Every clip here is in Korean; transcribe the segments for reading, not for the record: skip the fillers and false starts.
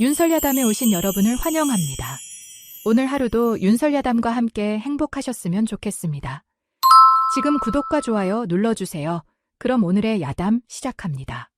윤설야담에 오신 여러분을 환영합니다. 오늘 하루도 윤설야담과 함께 행복하셨으면 좋겠습니다. 지금 구독과 좋아요 눌러주세요. 그럼 오늘의 야담 시작합니다.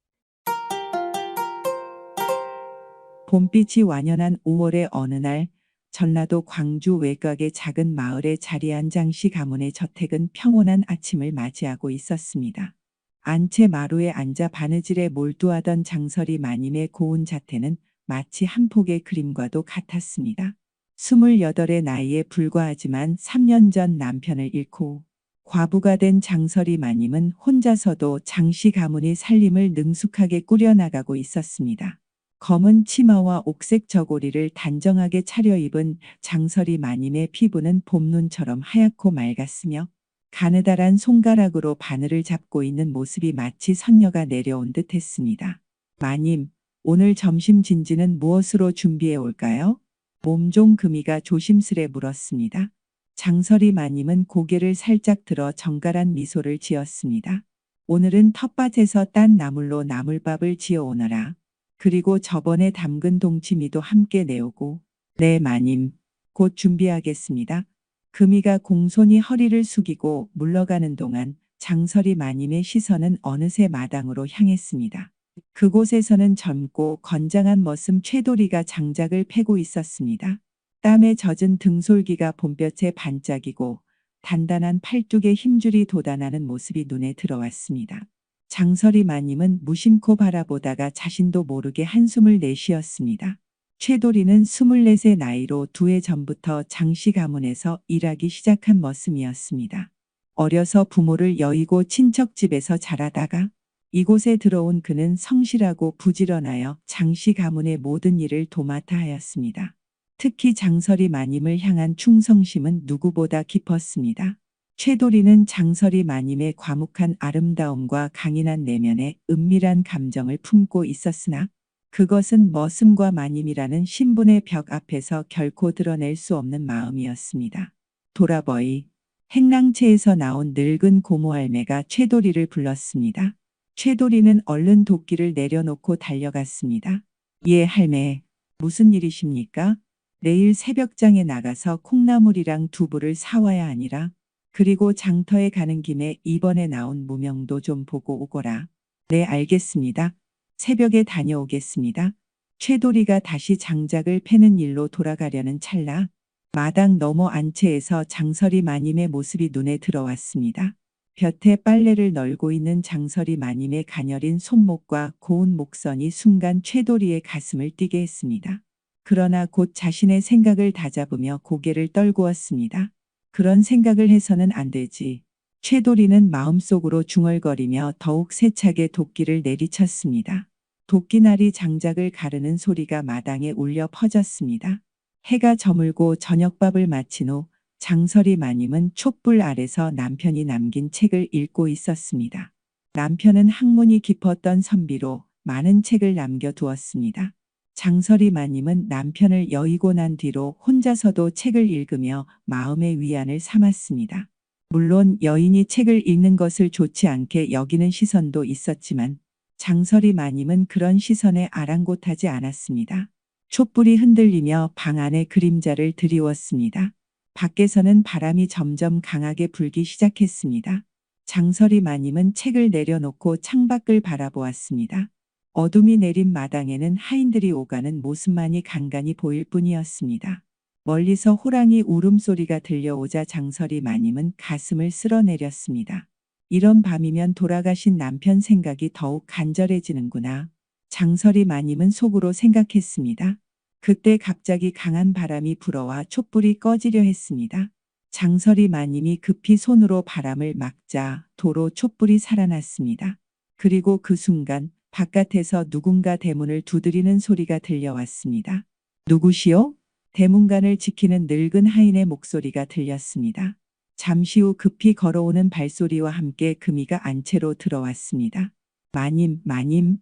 봄빛이 완연한 5월의 어느 날, 전라도 광주 외곽의 작은 마을에 자리한 장씨 가문의 저택은 평온한 아침을 맞이하고 있었습니다. 안채 마루에 앉아 바느질에 몰두하던 장설이 마님의 고운 자태는 마치 한 폭의 그림과도 같았습니다. 28의 나이에 불과하지만 3년 전 남편을 잃고 과부가 된 장설이 마님은 혼자서도 장씨 가문의 살림을 능숙하게 꾸려나가고 있었습니다. 검은 치마와 옥색 저고리를 단정하게 차려입은 장설이 마님의 피부는 봄눈처럼 하얗고 맑았으며 가느다란 손가락으로 바늘을 잡고 있는 모습이 마치 선녀가 내려온 듯 했습니다. 마님, 오늘 점심 진지는 무엇으로 준비해 올까요? 몸종 금이가 조심스레 물었습니다. 장설이 마님은 고개를 살짝 들어 정갈한 미소를 지었습니다. 오늘은 텃밭에서 딴 나물로 나물밥을 지어 오너라. 그리고 저번에 담근 동치미도 함께 내오고. 네, 마님. 곧 준비하겠습니다. 금이가 공손히 허리를 숙이고 물러가는 동안 장설이 마님의 시선은 어느새 마당으로 향했습니다. 그곳에서는 젊고 건장한 머슴 최도리가 장작을 패고 있었습니다. 땀에 젖은 등솔기가 봄볕에 반짝이고 단단한 팔뚝에 힘줄이 돋아나는 모습이 눈에 들어왔습니다. 장설이 마님은 무심코 바라보다가 자신도 모르게 한숨을 내쉬었습니다. 최도리는 24의 나이로 2해 전부터 장씨 가문에서 일하기 시작한 머슴이었습니다. 어려서 부모를 여의고 친척집에서 자라다가 이곳에 들어온 그는 성실하고 부지런하여 장씨 가문의 모든 일을 도맡아 하였습니다. 특히 장설이 마님을 향한 충성심은 누구보다 깊었습니다. 최도리는 장설이 마님의 과묵한 아름다움과 강인한 내면에 은밀한 감정을 품고 있었으나 그것은 머슴과 마님이라는 신분의 벽 앞에서 결코 드러낼 수 없는 마음이었습니다. 도라버이, 행랑채에서 나온 늙은 고모 할매가 최도리를 불렀습니다. 최도리는 얼른 도끼를 내려놓고 달려갔습니다. 예, 할매. 무슨 일이십니까? 내일 새벽장에 나가서 콩나물이랑 두부를 사와야 하니라. 그리고 장터에 가는 김에 이번에 나온 무명도 좀 보고 오거라. 네, 알겠습니다. 새벽에 다녀오겠습니다. 최도리가 다시 장작을 패는 일로 돌아가려는 찰나 마당 너머 안채에서 장설이 마님의 모습이 눈에 들어왔습니다. 볕에 빨래를 널고 있는 장설이 마님의 가녀린 손목과 고운 목선이 순간 최도리의 가슴을 뛰게 했습니다. 그러나 곧 자신의 생각을 다잡으며 고개를 떨구었습니다. 그런 생각을 해서는 안 되지. 최도리는 마음속으로 중얼거리며 더욱 세차게 도끼를 내리쳤습니다. 도끼날이 장작을 가르는 소리가 마당에 울려 퍼졌습니다. 해가 저물고 저녁밥을 마친 후 장설이 마님은 촛불 아래서 남편이 남긴 책을 읽고 있었습니다. 남편은 학문이 깊었던 선비로 많은 책을 남겨두었습니다. 장설이 마님은 남편을 여의고 난 뒤로 혼자서도 책을 읽으며 마음의 위안을 삼았습니다. 물론 여인이 책을 읽는 것을 좋지 않게 여기는 시선도 있었지만 장설이 마님은 그런 시선에 아랑곳하지 않았습니다. 촛불이 흔들리며 방 안에 그림자를 드리웠습니다. 밖에서는 바람이 점점 강하게 불기 시작했습니다. 장설이 마님은 책을 내려놓고 창밖을 바라보았습니다. 어둠이 내린 마당에는 하인들이 오가는 모습만이 간간히 보일 뿐이었습니다. 멀리서 호랑이 울음소리가 들려오자 장설이 마님은 가슴을 쓸어내렸습니다. 이런 밤이면 돌아가신 남편 생각이 더욱 간절해지는구나. 장설이 마님은 속으로 생각했습니다. 그때 갑자기 강한 바람이 불어와 촛불이 꺼지려 했습니다. 장설이 마님이 급히 손으로 바람을 막자 도로 촛불이 살아났습니다. 그리고 그 순간 바깥에서 누군가 대문을 두드리는 소리가 들려왔습니다. 누구시오? 대문간을 지키는 늙은 하인의 목소리가 들렸습니다. 잠시 후 급히 걸어오는 발소리와 함께 금이가 안채로 들어왔습니다. 마님, 마님.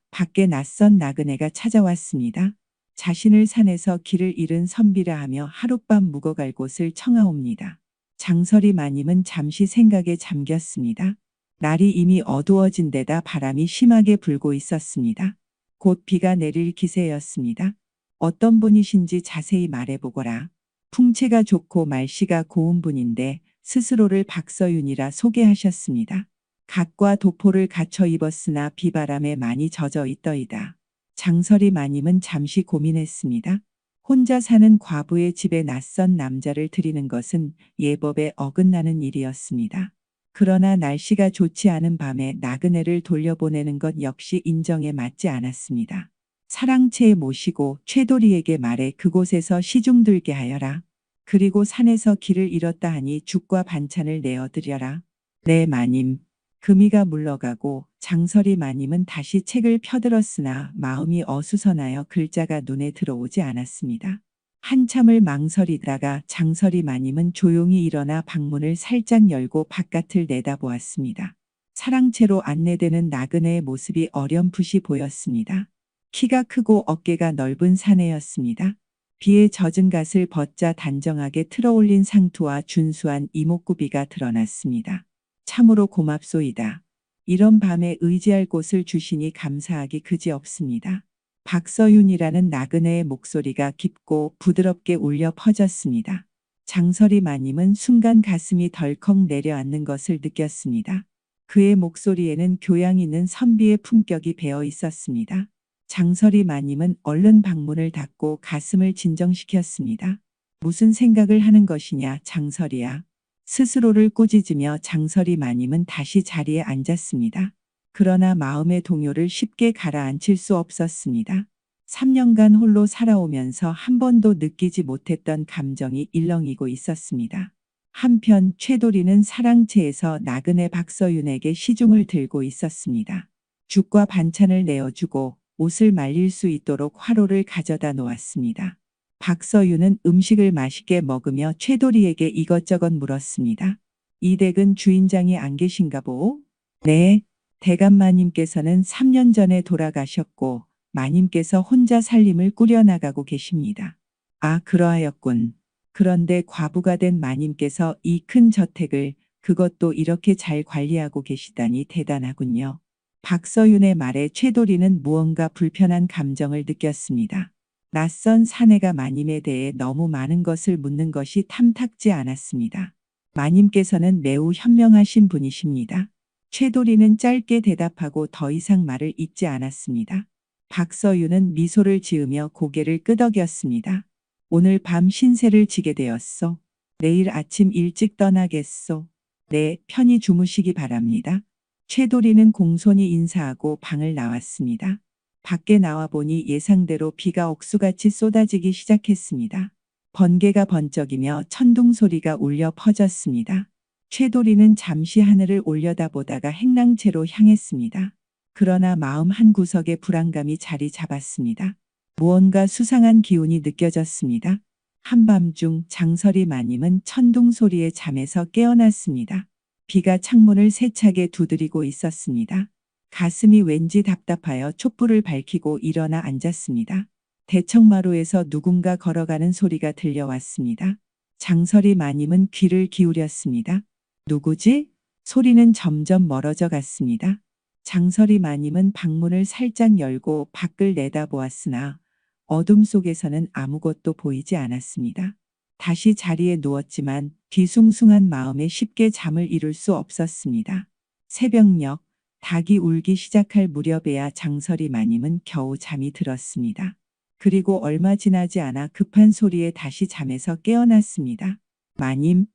밖에 낯선 나그네가 찾아왔습니다. 자신을 산에서 길을 잃은 선비라 하며 하룻밤 묵어갈 곳을 청하옵니다. 장설이 마님은 잠시 생각에 잠겼습니다. 날이 이미 어두워진 데다 바람이 심하게 불고 있었습니다. 곧 비가 내릴 기세였습니다. 어떤 분이신지 자세히 말해보거라. 풍채가 좋고 말씨가 고운 분인데 스스로를 박서윤이라 소개하셨습니다. 갓과 도포를 갖춰 입었으나 비바람에 많이 젖어 있더이다. 장설이 마님은 잠시 고민했습니다. 혼자 사는 과부의 집에 낯선 남자를 들이는 것은 예법에 어긋나는 일이었습니다. 그러나 날씨가 좋지 않은 밤에 나그네를 돌려보내는 것 역시 인정에 맞지 않았습니다. 사랑채에 모시고 최도리에게 말해 그곳에서 시중 들게 하여라. 그리고 산에서 길을 잃었다 하니 죽과 반찬을 내어드려라. 네 마님. 금이가 물러가고 장설이 마님은 다시 책을 펴들었으나 마음이 어수선하여 글자가 눈에 들어오지 않았습니다. 한참을 망설이다가 장설이 마님은 조용히 일어나 방문을 살짝 열고 바깥을 내다보았습니다. 사랑채로 안내되는 나그네의 모습이 어렴풋이 보였습니다. 키가 크고 어깨가 넓은 사내였습니다. 비에 젖은 갓을 벗자 단정하게 틀어올린 상투와 준수한 이목구비가 드러났습니다. 참으로 고맙소이다. 이런 밤에 의지할 곳을 주시니 감사하기 그지없습니다. 박서윤이라는 나그네의 목소리가 깊고 부드럽게 울려 퍼졌습니다. 장설이 마님은 순간 가슴이 덜컥 내려앉는 것을 느꼈습니다. 그의 목소리에는 교양 있는 선비의 품격이 배어 있었습니다. 장설이 마님은 얼른 방문을 닫고 가슴을 진정시켰습니다. 무슨 생각을 하는 것이냐 장설이야. 스스로를 꾸짖으며 장설이 마님은 다시 자리에 앉았습니다. 그러나 마음의 동요를 쉽게 가라앉힐 수 없었습니다. 3년간 홀로 살아오면서 한 번도 느끼지 못했던 감정이 일렁이고 있었습니다. 한편 최도리는 사랑채에서 나그네 박서윤에게 시중을 들고 있었습니다. 죽과 반찬을 내어주고 옷을 말릴 수 있도록 화로를 가져다 놓았습니다. 박서윤은 음식을 맛있게 먹으며 최도리에게 이것저것 물었습니다. 이 댁은 주인장이 안 계신가 보오? 네, 대감마님께서는 3년 전에 돌아가셨고 마님께서 혼자 살림을 꾸려나가고 계십니다. 아, 그러하였군. 그런데 과부가 된 마님께서 이 큰 저택을 그것도 이렇게 잘 관리하고 계시다니 대단하군요. 박서윤의 말에 최도리는 무언가 불편한 감정을 느꼈습니다. 낯선 사내가 마님에 대해 너무 많은 것을 묻는 것이 탐탁지 않았습니다. 마님께서는 매우 현명하신 분이십니다. 최도리는 짧게 대답하고 더 이상 말을 잇지 않았습니다. 박서윤은 미소를 지으며 고개를 끄덕였습니다. 오늘 밤 신세를 지게 되었소. 내일 아침 일찍 떠나겠소. 네, 편히 주무시기 바랍니다. 최도리는 공손히 인사하고 방을 나왔습니다. 밖에 나와 보니 예상대로 비가 억수같이 쏟아지기 시작했습니다. 번개가 번쩍이며 천둥 소리가 울려 퍼졌습니다. 최도리는 잠시 하늘을 올려다보다가 행랑채로 향했습니다. 그러나 마음 한구석에 불안감이 자리 잡았습니다. 무언가 수상한 기운이 느껴졌습니다. 한밤중 장설이 마님은 천둥 소리에 잠에서 깨어났습니다. 비가 창문을 세차게 두드리고 있었습니다. 가슴이 왠지 답답하여 촛불을 밝히고 일어나 앉았습니다. 대청마루에서 누군가 걸어가는 소리가 들려왔습니다. 장설이 마님은 귀를 기울였습니다. 누구지? 소리는 점점 멀어져 갔습니다. 장설이 마님은 방문을 살짝 열고 밖을 내다보았으나 어둠 속에서는 아무것도 보이지 않았습니다. 다시 자리에 누웠지만 뒤숭숭한 마음에 쉽게 잠을 이룰 수 없었습니다. 새벽녘 닭이 울기 시작할 무렵에야 장설이 마님은 겨우 잠이 들었습니다. 그리고 얼마 지나지 않아 급한 소리에 다시 잠에서 깨어났습니다. 마님,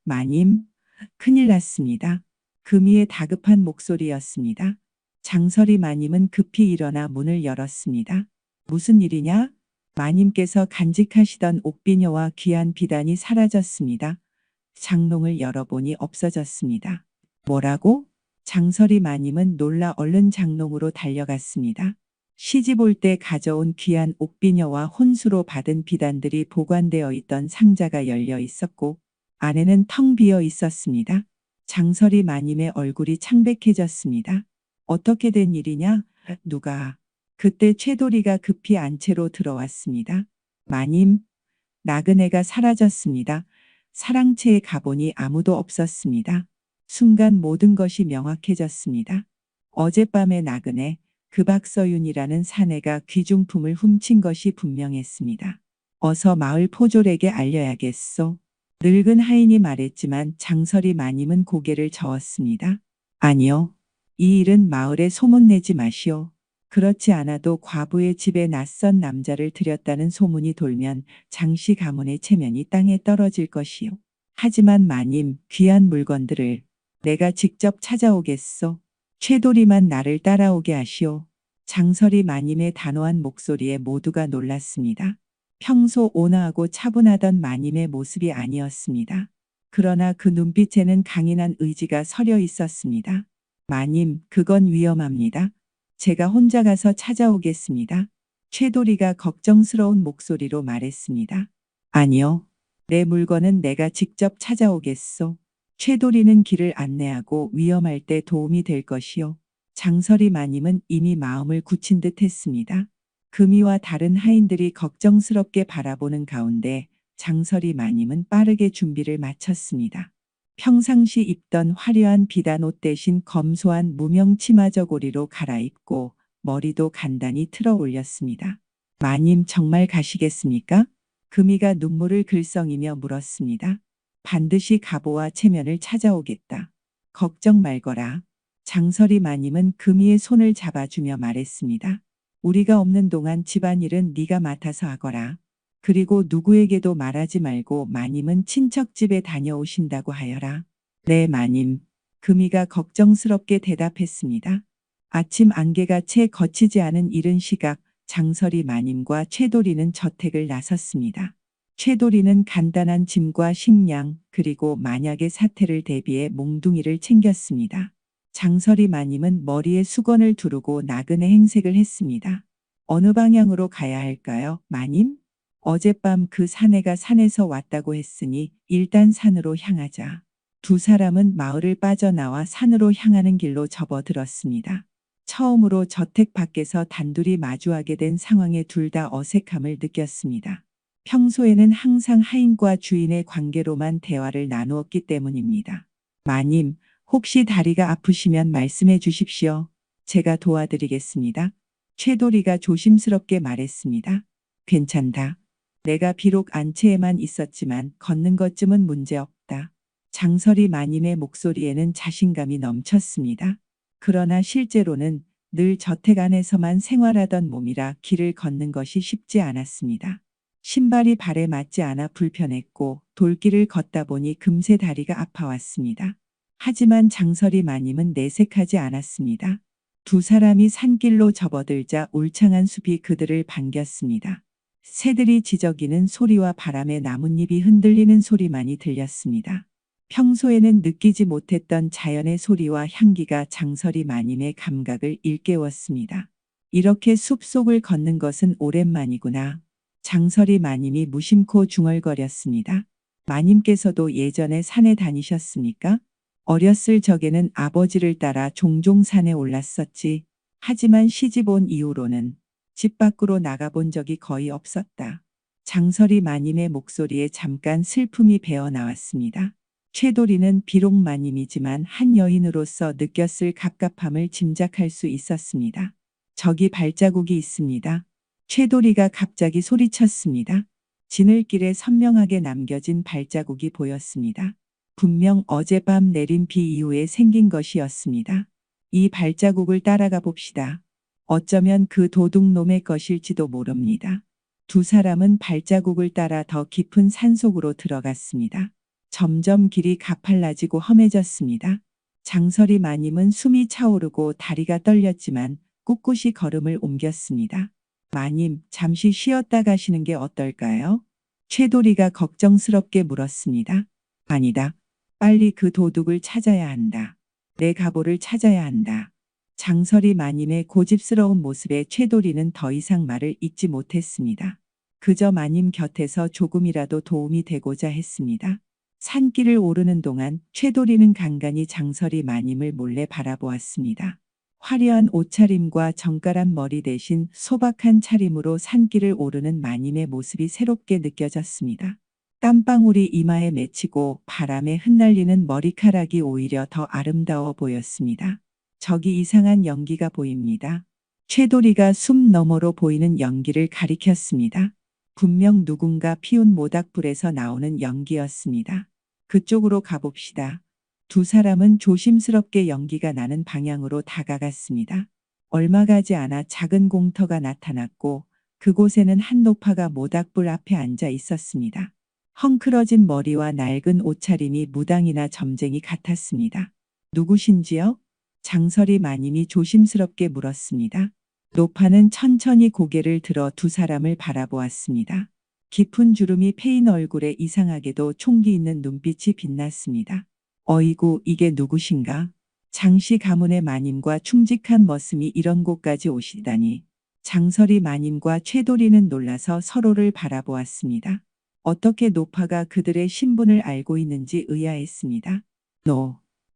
마님, 큰일 났습니다. 금이의 다급한 목소리였습니다. 장설이 마님은 급히 일어나 문을 열었습니다. 무슨 일이냐? 마님께서 간직하시던 옥비녀와 귀한 비단이 사라졌습니다. 장롱을 열어보니 없어졌습니다. 뭐라고? 장설이 마님은 놀라 얼른 장롱으로 달려갔습니다. 시집 올 때 가져온 귀한 옥비녀와 혼수로 받은 비단들이 보관되어 있던 상자가 열려 있었고 안에는 텅 비어 있었습니다. 장설이 마님의 얼굴이 창백해졌습니다. 어떻게 된 일이냐? 누가? 그때 최도리가 급히 안채로 들어왔습니다. 마님, 나그네가 사라졌습니다. 사랑채에 가보니 아무도 없었습니다. 순간 모든 것이 명확해졌습니다. 어젯밤의 나그네, 그 박서윤이라는 사내가 귀중품을 훔친 것이 분명했습니다. 어서 마을 포졸에게 알려야겠소. 늙은 하인이 말했지만 장설이 마님은 고개를 저었습니다. 아니요. 이 일은 마을에 소문내지 마시오. 그렇지 않아도 과부의 집에 낯선 남자를 들였다는 소문이 돌면 장씨 가문의 체면이 땅에 떨어질 것이요. 하지만 마님, 귀한 물건들을 내가 직접 찾아오겠소. 최돌이만 나를 따라오게 하시오. 장설이 마님의 단호한 목소리에 모두가 놀랐습니다. 평소 온화하고 차분하던 마님의 모습이 아니었습니다. 그러나 그 눈빛에는 강인한 의지가 서려 있었습니다. 마님, 그건 위험합니다. 제가 혼자 가서 찾아오겠습니다. 최돌이가 걱정스러운 목소리로 말했습니다. 아니요. 내 물건은 내가 직접 찾아오겠소. 최돌이는 길을 안내하고 위험할 때 도움이 될 것이요. 장설이 마님은 이미 마음을 굳힌 듯 했습니다. 금이와 다른 하인들이 걱정스럽게 바라보는 가운데 장설이 마님은 빠르게 준비를 마쳤습니다. 평상시 입던 화려한 비단 옷 대신 검소한 무명 치마 저고리로 갈아입고 머리도 간단히 틀어 올렸습니다. 마님 정말 가시겠습니까? 금이가 눈물을 글썽이며 물었습니다. 반드시 가보와 체면을 찾아오겠다. 걱정 말거라. 장설이 마님은 금이의 손을 잡아주며 말했습니다. 우리가 없는 동안 집안일은 네가 맡아서 하거라. 그리고 누구에게도 말하지 말고 마님은 친척 집에 다녀오신다고 하여라. 네, 마님. 금이가 걱정스럽게 대답했습니다. 아침 안개가 채 거치지 않은 이른 시각 장설이 마님과 최돌이는 저택을 나섰습니다. 최돌이는 간단한 짐과 식량 그리고 만약의 사태를 대비해 몽둥이를 챙겼습니다. 장설이 마님은 머리에 수건을 두르고 나그네 행색을 했습니다. 어느 방향으로 가야 할까요, 마님? 어젯밤 그 사내가 산에서 왔다고 했으니 일단 산으로 향하자. 두 사람은 마을을 빠져나와 산으로 향하는 길로 접어들었습니다. 처음으로 저택 밖에서 단둘이 마주하게 된 상황에 둘 다 어색함을 느꼈습니다. 평소에는 항상 하인과 주인의 관계로만 대화를 나누었기 때문입니다. 마님, 혹시 다리가 아프시면 말씀해 주십시오. 제가 도와드리겠습니다. 최돌이가 조심스럽게 말했습니다. 괜찮다. 내가 비록 안채에만 있었지만 걷는 것쯤은 문제없다. 장설이 마님의 목소리에는 자신감이 넘쳤습니다. 그러나 실제로는 늘 저택 안에서만 생활하던 몸이라 길을 걷는 것이 쉽지 않았습니다. 신발이 발에 맞지 않아 불편했고 돌길을 걷다 보니 금세 다리가 아파왔습니다. 하지만 장설이 마님은 내색하지 않았습니다. 두 사람이 산길로 접어들자 울창한 숲이 그들을 반겼습니다. 새들이 지저귀는 소리와 바람에 나뭇잎이 흔들리는 소리만이 들렸습니다. 평소에는 느끼지 못했던 자연의 소리와 향기가 장설이 마님의 감각을 일깨웠습니다. 이렇게 숲속을 걷는 것은 오랜만이구나. 장설이 마님이 무심코 중얼거렸습니다. 마님께서도 예전에 산에 다니셨습니까? 어렸을 적에는 아버지를 따라 종종 산에 올랐었지. 하지만 시집 온 이후로는 집 밖으로 나가본 적이 거의 없었다. 장설이 마님의 목소리에 잠깐 슬픔이 배어 나왔습니다. 최돌이는 비록 마님이지만 한 여인으로서 느꼈을 갑갑함을 짐작할 수 있었습니다. 저기 발자국이 있습니다. 최돌이가 갑자기 소리쳤습니다. 지늘길에 선명하게 남겨진 발자국이 보였습니다. 분명 어젯밤 내린 비 이후에 생긴 것이었습니다. 이 발자국을 따라가 봅시다. 어쩌면 그 도둑놈의 것일지도 모릅니다. 두 사람은 발자국을 따라 더 깊은 산속으로 들어갔습니다. 점점 길이 가팔라지고 험해졌습니다. 장설이 마님은 숨이 차오르고 다리가 떨렸지만 꿋꿋이 걸음을 옮겼습니다. 마님, 잠시 쉬었다 가시는 게 어떨까요? 최돌이가 걱정스럽게 물었습니다. 아니다. 빨리 그 도둑을 찾아야 한다. 내 갑오를 찾아야 한다. 장설이 마님의 고집스러운 모습에 최돌이는 더 이상 말을 잇지 못했습니다. 그저 마님 곁에서 조금이라도 도움이 되고자 했습니다. 산길을 오르는 동안 최돌이는 간간히 장설이 마님을 몰래 바라보았습니다. 화려한 옷차림과 정갈한 머리 대신 소박한 차림으로 산길을 오르는 마님의 모습이 새롭게 느껴졌습니다. 땀방울이 이마에 맺히고 바람에 흩날리는 머리카락이 오히려 더 아름다워 보였습니다. 저기 이상한 연기가 보입니다. 최도리가 숲 너머로 보이는 연기를 가리켰습니다. 분명 누군가 피운 모닥불에서 나오는 연기였습니다. 그쪽으로 가봅시다. 두 사람은 조심스럽게 연기가 나는 방향으로 다가갔습니다. 얼마 가지 않아 작은 공터가 나타났고 그곳에는 한 노파가 모닥불 앞에 앉아 있었습니다. 헝클어진 머리와 낡은 옷차림이 무당이나 점쟁이 같았습니다. 누구신지요? 장설이 마님이 조심스럽게 물었습니다. 노파는 천천히 고개를 들어 두 사람을 바라보았습니다. 깊은 주름이 패인 얼굴에 이상하게도 총기 있는 눈빛이 빛났습니다. 어이구, 이게 누구신가? 장씨 가문의 마님과 충직한 머슴이 이런 곳까지 오시다니. 장설이 마님과 최도리는 놀라서 서로를 바라보았습니다. 어떻게 노파가 그들의 신분을 알고 있는지 의아했습니다.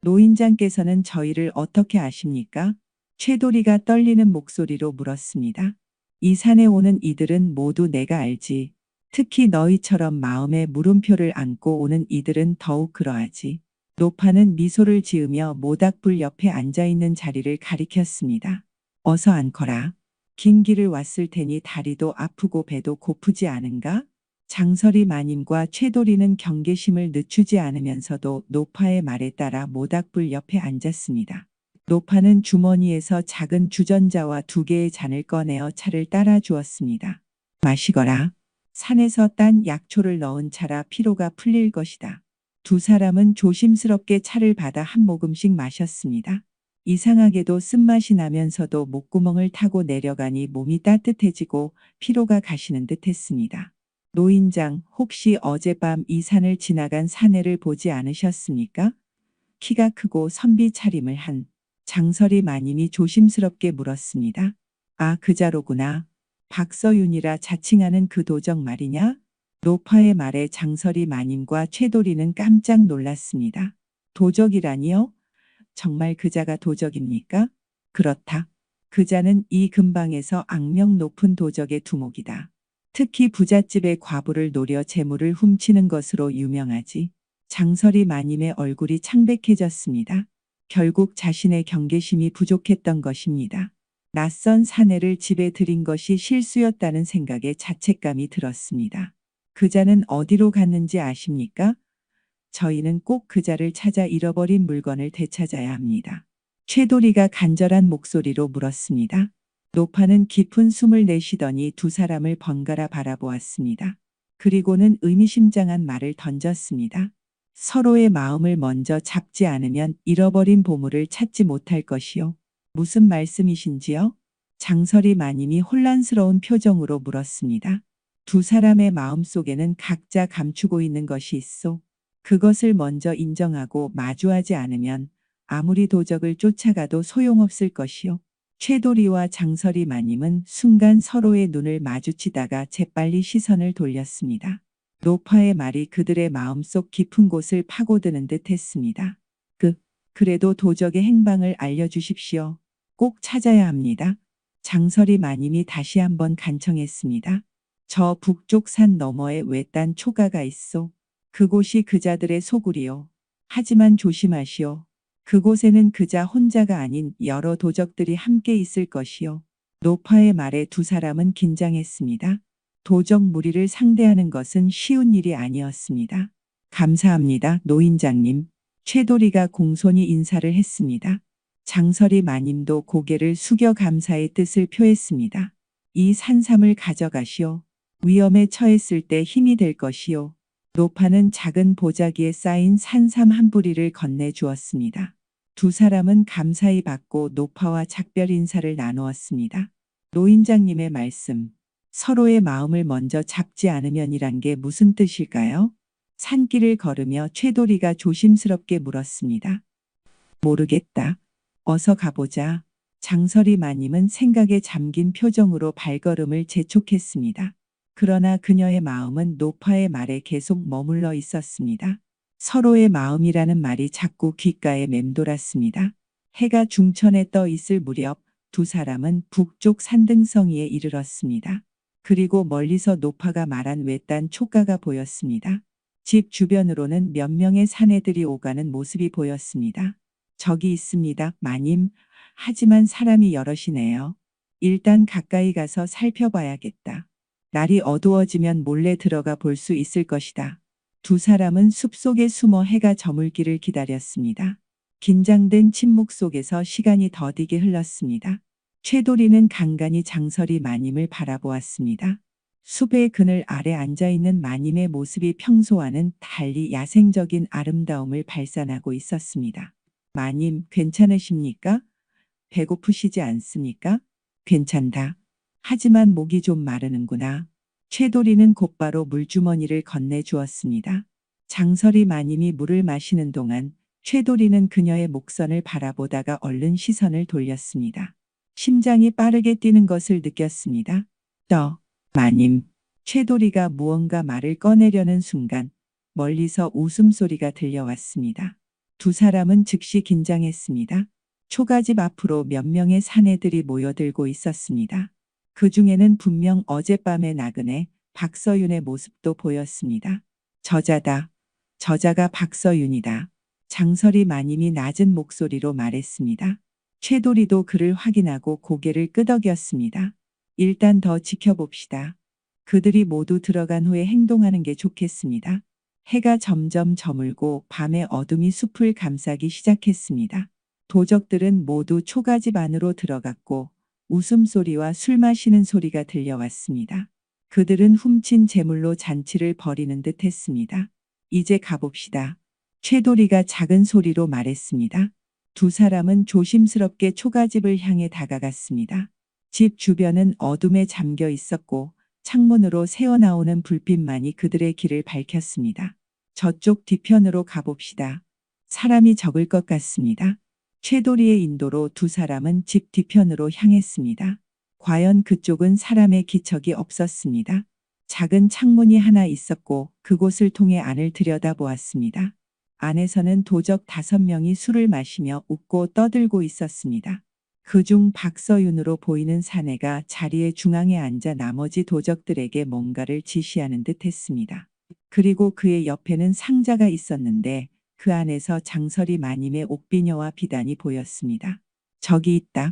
노인장께서는 저희를 어떻게 아십니까? 최도리가 떨리는 목소리로 물었습니다. 이 산에 오는 이들은 모두 내가 알지. 특히 너희처럼 마음에 물음표를 안고 오는 이들은 더욱 그러하지. 노파는 미소를 지으며 모닥불 옆에 앉아있는 자리를 가리켰습니다. 어서 앉거라. 긴 길을 왔을 테니 다리도 아프고 배도 고프지 않은가? 장설이 마님과 최도리는 경계심을 늦추지 않으면서도 노파의 말에 따라 모닥불 옆에 앉았습니다. 노파는 주머니에서 작은 주전자와 2개의 잔을 꺼내어 차를 따라 주었습니다. 마시거라. 산에서 딴 약초를 넣은 차라 피로가 풀릴 것이다. 두 사람은 조심스럽게 차를 받아 한 모금씩 마셨습니다. 이상하게도 쓴맛이 나면서도 목구멍을 타고 내려가니 몸이 따뜻해지고 피로가 가시는 듯했습니다. 노인장, 혹시 어젯밤 이 산을 지나간 사내를 보지 않으셨습니까? 키가 크고 선비 차림을 한 장설이 마님이 조심스럽게 물었습니다. 아, 그자로구나. 박서윤이라 자칭하는 그 도적 말이냐? 노파의 말에 장설이 마님과 최도리는 깜짝 놀랐습니다. 도적이라니요? 정말 그자가 도적입니까? 그렇다. 그자는 이 근방에서 악명 높은 도적의 두목이다. 특히 부잣집의 과부를 노려 재물을 훔치는 것으로 유명하지. 장설이 마님의 얼굴이 창백해졌습니다. 결국 자신의 경계심이 부족했던 것입니다. 낯선 사내를 집에 들인 것이 실수였다는 생각에 자책감이 들었습니다. 그자는 어디로 갔는지 아십니까? 저희는 꼭 그자를 찾아 잃어버린 물건을 되찾아야 합니다. 최도리가 간절한 목소리로 물었습니다. 노파는 깊은 숨을 내쉬더니 두 사람을 번갈아 바라보았습니다. 그리고는 의미심장한 말을 던졌습니다. 서로의 마음을 먼저 잡지 않으면 잃어버린 보물을 찾지 못할 것이요. 무슨 말씀이신지요? 장설이 마님이 혼란스러운 표정으로 물었습니다. 두 사람의 마음속에는 각자 감추고 있는 것이 있어. 그것을 먼저 인정하고 마주하지 않으면 아무리 도적을 쫓아가도 소용없을 것이요. 최도리와 장설이 마님은 순간 서로의 눈을 마주치다가 재빨리 시선을 돌렸습니다. 노파의 말이 그들의 마음속 깊은 곳을 파고드는 듯 했습니다. 그래도 도적의 행방을 알려주십시오. 꼭 찾아야 합니다. 장설이 마님이 다시 한번 간청했습니다. 저 북쪽 산 너머에 외딴 초가가 있소. 그곳이 그자들의 소굴이요. 하지만 조심하시오. 그곳에는 그자 혼자가 아닌 여러 도적들이 함께 있을 것이요. 노파의 말에 두 사람은 긴장했습니다. 도적 무리를 상대하는 것은 쉬운 일이 아니었습니다. 감사합니다, 노인장님. 최도리가 공손히 인사를 했습니다. 장설이 마님도 고개를 숙여 감사의 뜻을 표했습니다. 이 산삼을 가져가시오. 위험에 처했을 때 힘이 될 것이요. 노파는 작은 보자기에 쌓인 산삼 한 뿌리를 건네주었습니다. 두 사람은 감사히 받고 노파와 작별 인사를 나누었습니다. 노인장님의 말씀, 서로의 마음을 먼저 잡지 않으면이란 게 무슨 뜻일까요? 산길을 걸으며 최도리가 조심스럽게 물었습니다. 모르겠다. 어서 가보자. 장설이 마님은 생각에 잠긴 표정으로 발걸음을 재촉했습니다. 그러나 그녀의 마음은 노파의 말에 계속 머물러 있었습니다. 서로의 마음이라는 말이 자꾸 귓가에 맴돌았습니다. 해가 중천에 떠 있을 무렵 두 사람은 북쪽 산등성이에 이르렀습니다. 그리고 멀리서 노파가 말한 외딴 촉가가 보였습니다. 집 주변으로는 몇 명의 사내들이 오가는 모습이 보였습니다. 저기 있습니다, 마님. 하지만 사람이 여럿이네요. 일단 가까이 가서 살펴봐야겠다. 날이 어두워지면 몰래 들어가 볼 수 있을 것이다. 두 사람은 숲속에 숨어 해가 저물기를 기다렸습니다. 긴장된 침묵 속에서 시간이 더디게 흘렀습니다. 최도리는 간간히 장설이 마님을 바라보았습니다. 숲의 그늘 아래 앉아있는 마님의 모습이 평소와는 달리 야생적인 아름다움을 발산하고 있었습니다. 마님, 괜찮으십니까? 배고프시지 않습니까? 괜찮다. 하지만 목이 좀 마르는구나. 최도리는 곧바로 물주머니를 건네 주었습니다. 장설이 마님이 물을 마시는 동안 최도리는 그녀의 목선을 바라보다가 얼른 시선을 돌렸습니다. 심장이 빠르게 뛰는 것을 느꼈습니다. 마님. 최도리가 무언가 말을 꺼내려는 순간 멀리서 웃음소리가 들려왔습니다. 두 사람은 즉시 긴장했습니다. 초가집 앞으로 몇 명의 사내들이 모여들고 있었습니다. 그 중에는 분명 어젯밤의 나그네 박서윤의 모습도 보였습니다. 저자다. 저자가 박서윤이다. 장설이 마님이 낮은 목소리로 말했습니다. 최도리도 그를 확인하고 고개를 끄덕였습니다. 일단 더 지켜봅시다. 그들이 모두 들어간 후에 행동하는 게 좋겠습니다. 해가 점점 저물고 밤의 어둠이 숲을 감싸기 시작했습니다. 도적들은 모두 초가집 안으로 들어갔고 웃음소리와 술 마시는 소리가 들려왔습니다. 그들은 훔친 재물로 잔치를 벌이는 듯 했습니다. 이제 가봅시다. 최도리가 작은 소리로 말했습니다. 두 사람은 조심스럽게 초가집을 향해 다가갔습니다. 집 주변은 어둠에 잠겨 있었고 창문으로 새어나오는 불빛만이 그들의 길을 밝혔습니다. 저쪽 뒤편으로 가봅시다. 사람이 적을 것 같습니다. 최도리의 인도로 두 사람은 집 뒤편으로 향했습니다. 과연 그쪽은 사람의 기척이 없었습니다. 작은 창문이 하나 있었고 그곳을 통해 안을 들여다보았습니다. 안에서는 도적 5명이 술을 마시며 웃고 떠들고 있었습니다. 그중 박서윤으로 보이는 사내가 자리의 중앙에 앉아 나머지 도적들에게 뭔가를 지시하는 듯 했습니다. 그리고 그의 옆에는 상자가 있었는데 그 안에서 장설이 마님의 옥비녀와 비단이 보였습니다. 저기 있다.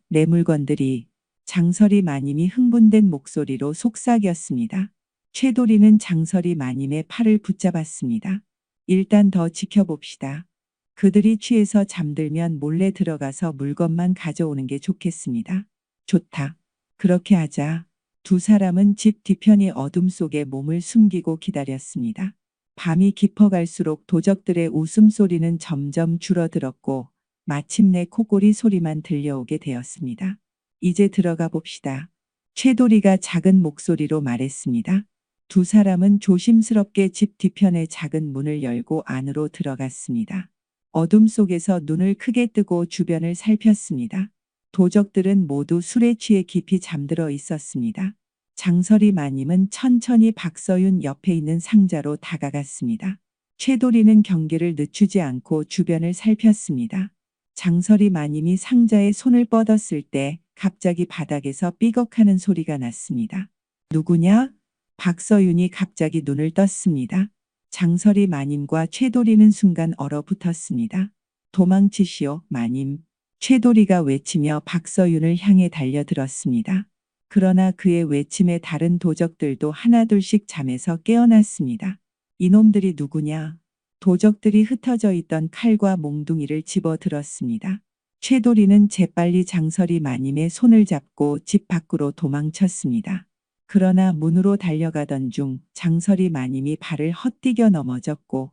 내 물건들이. 장설이 마님이 흥분된 목소리로 속삭였습니다. 최도리는 장설이 마님의 팔을 붙잡았습니다. 일단 더 지켜봅시다. 그들이 취해서 잠들면 몰래 들어가서 물건만 가져오는 게 좋겠습니다. 좋다. 그렇게 하자. 두 사람은 집 뒤편의 어둠 속에 몸을 숨기고 기다렸습니다. 밤이 깊어갈수록 도적들의 웃음소리는 점점 줄어들었고 마침내 코골이 소리만 들려오게 되었습니다. 이제 들어가 봅시다. 최도리가 작은 목소리로 말했습니다. 두 사람은 조심스럽게 집 뒤편의 작은 문을 열고 안으로 들어갔습니다. 어둠 속에서 눈을 크게 뜨고 주변을 살폈습니다. 도적들은 모두 술에 취해 깊이 잠들어 있었습니다. 장설이 마님은 천천히 박서윤 옆에 있는 상자로 다가갔습니다. 최도리는 경계를 늦추지 않고 주변을 살폈습니다. 장설이 마님이 상자에 손을 뻗었을 때 갑자기 바닥에서 삐걱하는 소리가 났습니다. 누구냐? 박서윤이 갑자기 눈을 떴습니다. 장설이 마님과 최도리는 순간 얼어붙었습니다. 도망치시오, 마님. 최도리가 외치며 박서윤을 향해 달려들었습니다. 그러나 그의 외침에 다른 도적들도 하나둘씩 잠에서 깨어났습니다. 이놈들이 누구냐? 도적들이 흩어져 있던 칼과 몽둥이를 집어들었습니다. 최도리는 재빨리 장설이 마님의 손을 잡고 집 밖으로 도망쳤습니다. 그러나 문으로 달려가던 중 장설이 마님이 발을 헛디뎌 넘어졌고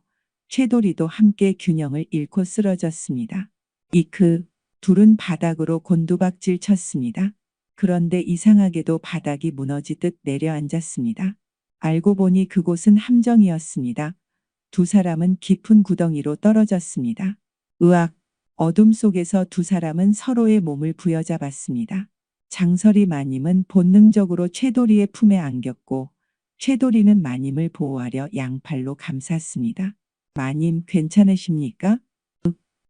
최도리도 함께 균형을 잃고 쓰러졌습니다. 이크, 둘은 바닥으로 곤두박질 쳤습니다. 그런데 이상하게도 바닥이 무너지듯 내려앉았습니다. 알고 보니 그곳은 함정이었습니다. 두 사람은 깊은 구덩이로 떨어졌습니다. 으악! 어둠 속에서 두 사람은 서로의 몸을 부여잡았습니다. 장설이 마님은 본능적으로 최도리의 품에 안겼고 최도리는 마님을 보호하려 양팔로 감쌌습니다. 마님 괜찮으십니까?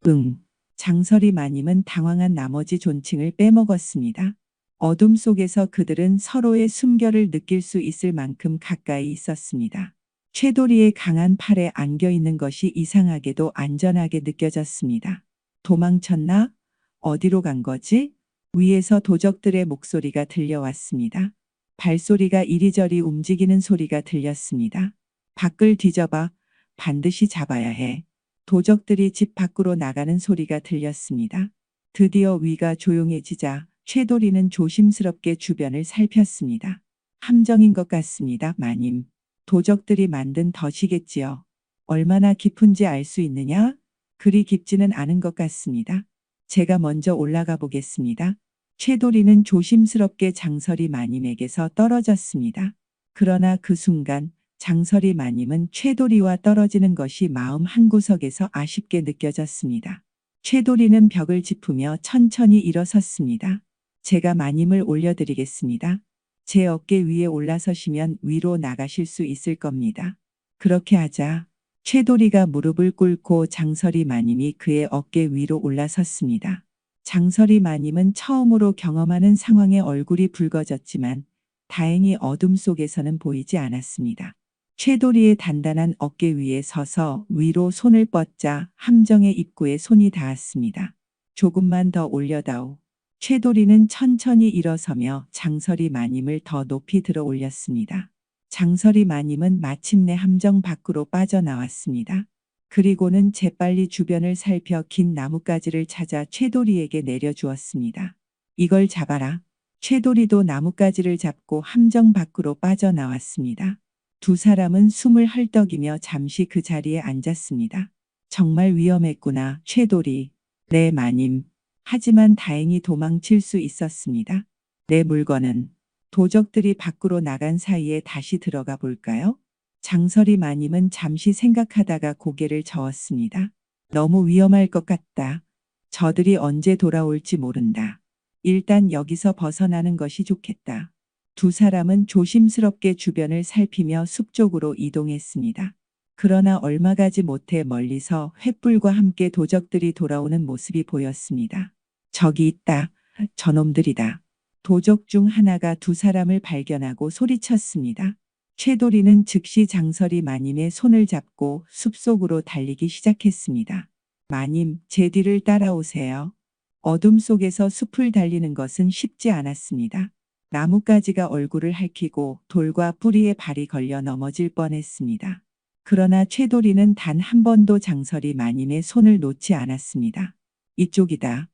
응. 장설이 마님은 당황한 나머지 존칭을 빼먹었습니다. 어둠 속에서 그들은 서로의 숨결을 느낄 수 있을 만큼 가까이 있었습니다. 최도리의 강한 팔에 안겨 있는 것이 이상하게도 안전하게 느껴졌습니다. 도망쳤나? 어디로 간 거지? 위에서 도적들의 목소리가 들려왔습니다. 발소리가 이리저리 움직이는 소리가 들렸습니다. 밖을 뒤져봐. 반드시 잡아야 해. 도적들이 집 밖으로 나가는 소리가 들렸습니다. 드디어 위가 조용해지자 최도리는 조심스럽게 주변을 살폈습니다. 함정인 것 같습니다, 마님. 도적들이 만든 덫이겠지요. 얼마나 깊은지 알 수 있느냐? 그리 깊지는 않은 것 같습니다. 제가 먼저 올라가 보겠습니다. 최도리는 조심스럽게 장설이 마님에게서 떨어졌습니다. 그러나 그 순간 장설이 마님은 최도리와 떨어지는 것이 마음 한구석에서 아쉽게 느껴졌습니다. 최도리는 벽을 짚으며 천천히 일어섰습니다. 제가 마님을 올려드리겠습니다. 제 어깨 위에 올라서시면 위로 나가실 수 있을 겁니다. 그렇게 하자 최도리가 무릎을 꿇고 장설이 마님이 그의 어깨 위로 올라섰습니다. 장설이 마님은 처음으로 경험하는 상황에 얼굴이 붉어졌지만 다행히 어둠 속에서는 보이지 않았습니다. 최도리의 단단한 어깨 위에 서서 위로 손을 뻗자 함정의 입구에 손이 닿았습니다. 조금만 더 올려다오. 최도리는 천천히 일어서며 장설이 마님을 더 높이 들어 올렸습니다. 장설이 마님은 마침내 함정 밖으로 빠져나왔습니다. 그리고는 재빨리 주변을 살펴 긴 나뭇가지를 찾아 최도리에게 내려주었습니다. 이걸 잡아라. 최도리도 나뭇가지를 잡고 함정 밖으로 빠져나왔습니다. 두 사람은 숨을 헐떡이며 잠시 그 자리에 앉았습니다. 정말 위험했구나, 최도리. 네, 마님. 하지만 다행히 도망칠 수 있었습니다. 내 물건은 도적들이 밖으로 나간 사이에 다시 들어가 볼까요? 장설이 마님은 잠시 생각하다가 고개를 저었습니다. 너무 위험할 것 같다. 저들이 언제 돌아올지 모른다. 일단 여기서 벗어나는 것이 좋겠다. 두 사람은 조심스럽게 주변을 살피며 숲 쪽으로 이동했습니다. 그러나 얼마 가지 못해 멀리서 횃불과 함께 도적들이 돌아오는 모습이 보였습니다. 저기 있다. 저놈들이다. 도적 중 하나가 두 사람을 발견하고 소리쳤습니다. 최도리는 즉시 장설이 마님의 손을 잡고 숲속으로 달리기 시작했습니다. 마님, 제 뒤를 따라오세요. 어둠 속에서 숲을 달리는 것은 쉽지 않았습니다. 나뭇가지가 얼굴을 핥히고 돌과 뿌리에 발이 걸려 넘어질 뻔했습니다. 그러나 최도리는 단 한 번도 장설이 마님의 손을 놓지 않았습니다. 이쪽이다.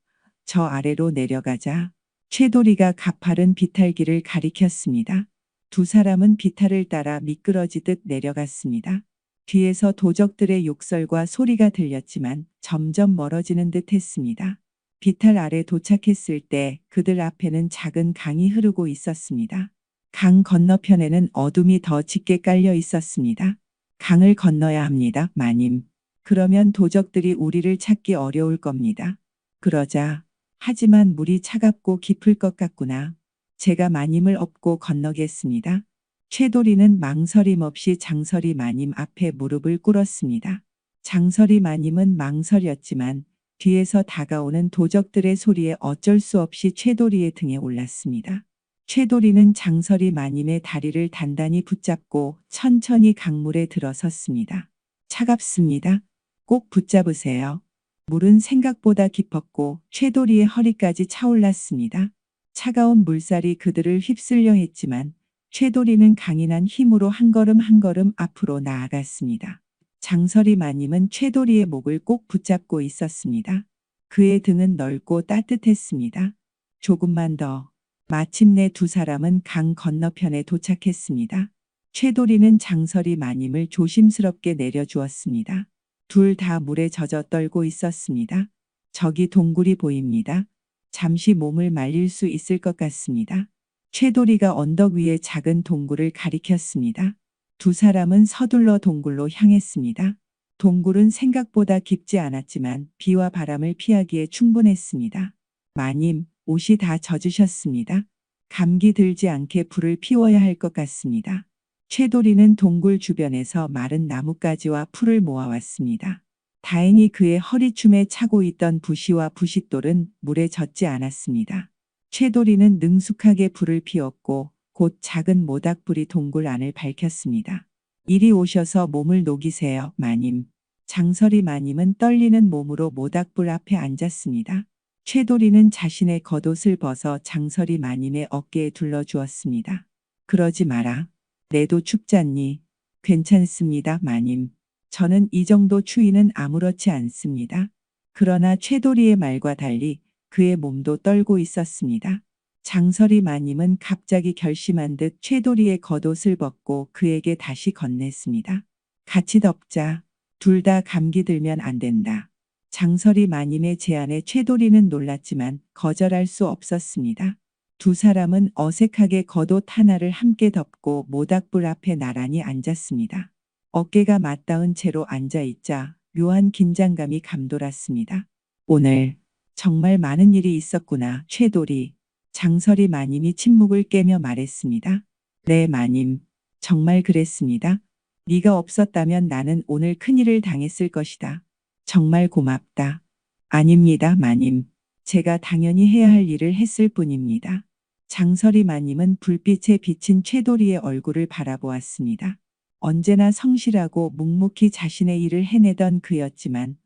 저 아래로 내려가자. 최도리가 가파른 비탈길을 가리켰습니다. 두 사람은 비탈을 따라 미끄러지듯 내려갔습니다. 뒤에서 도적들의 욕설과 소리가 들렸지만 점점 멀어지는 듯 했습니다. 비탈 아래 도착했을 때 그들 앞에는 작은 강이 흐르고 있었습니다. 강 건너편에는 어둠이 더 짙게 깔려 있었습니다. 강을 건너야 합니다, 마님. 그러면 도적들이 우리를 찾기 어려울 겁니다. 그러자 하지만 물이 차갑고 깊을 것 같구나. 제가 마님을 업고 건너겠습니다. 최도리는 망설임 없이 장설이 마님 앞에 무릎을 꿇었습니다. 장설이 마님은 망설였지만 뒤에서 다가오는 도적들의 소리에 어쩔 수 없이 최도리의 등에 올랐습니다. 최도리는 장설이 마님의 다리를 단단히 붙잡고 천천히 강물에 들어섰습니다. 차갑습니다. 꼭 붙잡으세요. 물은 생각보다 깊었고 최도리의 허리까지 차올랐습니다. 차가운 물살이 그들을 휩쓸려 했지만 최도리는 강인한 힘으로 한 걸음 한 걸음 앞으로 나아갔습니다. 장설이 마님은 최도리의 목을 꼭 붙잡고 있었습니다. 그의 등은 넓고 따뜻했습니다. 조금만 더. 마침내 두 사람은 강 건너편에 도착했습니다. 최도리는 장설이 마님을 조심스럽게 내려주었습니다. 둘 다 물에 젖어 떨고 있었습니다. 저기 동굴이 보입니다. 잠시 몸을 말릴 수 있을 것 같습니다. 최도리가 언덕 위에 작은 동굴을 가리켰습니다. 두 사람은 서둘러 동굴로 향했습니다. 동굴은 생각보다 깊지 않았지만 비와 바람을 피하기에 충분했습니다. 마님, 옷이 다 젖으셨습니다. 감기 들지 않게 불을 피워야 할 것 같습니다. 최도리는 동굴 주변에서 마른 나뭇가지와 풀을 모아왔습니다. 다행히 그의 허리춤에 차고 있던 부시와 부싯돌은 물에 젖지 않았습니다. 최도리는 능숙하게 불을 피웠고 곧 작은 모닥불이 동굴 안을 밝혔습니다. 이리 오셔서 몸을 녹이세요, 마님. 장설이 마님은 떨리는 몸으로 모닥불 앞에 앉았습니다. 최도리는 자신의 겉옷을 벗어 장설이 마님의 어깨에 둘러주었습니다. 그러지 마라. 내도 춥잖니. 괜찮습니다, 마님. 저는 이 정도 추위는 아무렇지 않습니다. 그러나 최도리의 말과 달리 그의 몸도 떨고 있었습니다. 장설이 마님은 갑자기 결심한 듯 최도리의 겉옷을 벗고 그에게 다시 건넸습니다. 같이 덮자. 둘 다 감기 들면 안 된다. 장설이 마님의 제안에 최도리는 놀랐지만 거절할 수 없었습니다. 두 사람은 어색하게 겉옷 하나를 함께 덮고 모닥불 앞에 나란히 앉았습니다. 어깨가 맞닿은 채로 앉아있자 묘한 긴장감이 감돌았습니다. 오늘 정말 많은 일이 있었구나, 최도리. 장설이 마님이 침묵을 깨며 말했습니다. 네, 마님. 정말 그랬습니다. 네가 없었다면 나는 오늘 큰일을 당했을 것이다. 정말 고맙다. 아닙니다, 마님. 제가 당연히 해야 할 일을 했을 뿐입니다. 장설이 마님은 불빛에 비친 최도리의 얼굴을 바라보았습니다. 언제나 성실하고 묵묵히 자신의 일을 해내던 그였지만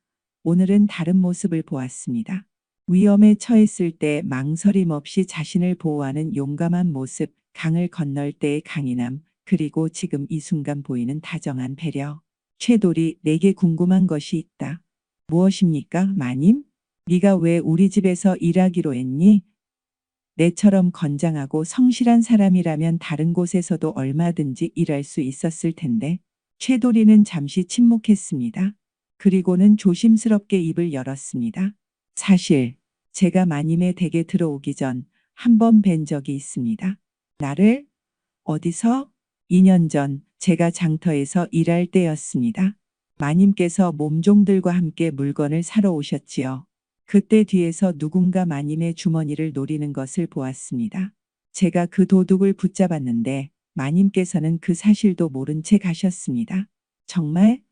오늘은 다른 모습을 보았습니다. 위험에 처했을 때 망설임 없이 자신을 보호하는 용감한 모습, 강을 건널 때의 강인함, 그리고 지금 이 순간 보이는 다정한 배려. 최도리, 내게 궁금한 것이 있다. 무엇입니까, 마님? 네가 왜 우리 집에서 일하기로 했니? 내처럼 건장하고 성실한 사람이라면 다른 곳에서도 얼마든지 일할 수 있었을 텐데. 최도리는 잠시 침묵했습니다. 그리고는 조심스럽게 입을 열었습니다. 사실 제가 마님의 댁에 들어오기 전 한 번 뵌 적이 있습니다. 나를? 어디서? 2년 전 제가 장터에서 일할 때였습니다. 마님께서 몸종들과 함께 물건을 사러 오셨지요. 그때 뒤에서 누군가 마님의 주머니를 노리는 것을 보았습니다. 제가 그 도둑을 붙잡았는데 마님께서는 그 사실도 모른 채 가셨습니다. 정말?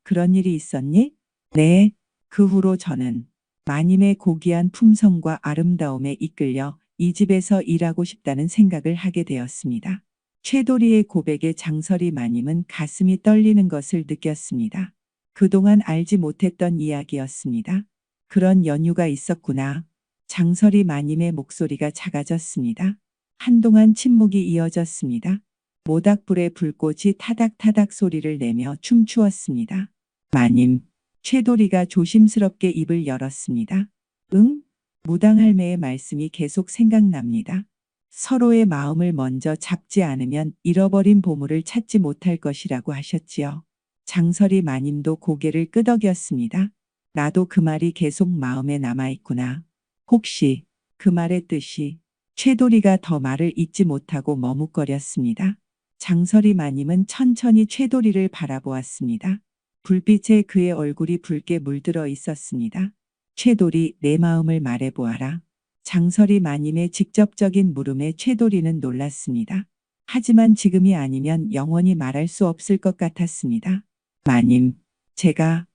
그런 일이 있었니? 네. 그 후로 저는 마님의 고귀한 품성과 아름다움에 이끌려 이 집에서 일하고 싶다는 생각을 하게 되었습니다. 최도리의 고백에 장설이 마님은 가슴이 떨리는 것을 느꼈습니다. 그동안 알지 못했던 이야기였습니다. 그런 연유가 있었구나. 장설이 마님의 목소리가 작아졌습니다. 한동안 침묵이 이어졌습니다. 모닥불의 불꽃이 타닥타닥 소리를 내며 춤추었습니다. 마님, 최도리가 조심스럽게 입을 열었습니다. 응? 무당할매의 말씀이 계속 생각납니다. 서로의 마음을 먼저 잡지 않으면 잃어버린 보물을 찾지 못할 것이라고 하셨지요. 장설이 마님도 고개를 끄덕였습니다. 나도 그 말이 계속 마음에 남아있구나. 혹시 그 말의 뜻이? 최도리가 더 말을 잇지 못하고 머뭇거렸습니다. 장설이 마님은 천천히 최도리를 바라보았습니다. 불빛에 그의 얼굴이 붉게 물들어 있었습니다. 최도리, 내 마음을 말해보아라. 장설이 마님의 직접적인 물음에 최도리는 놀랐습니다. 하지만 지금이 아니면 영원히 말할 수 없을 것 같았습니다. 마님, 제가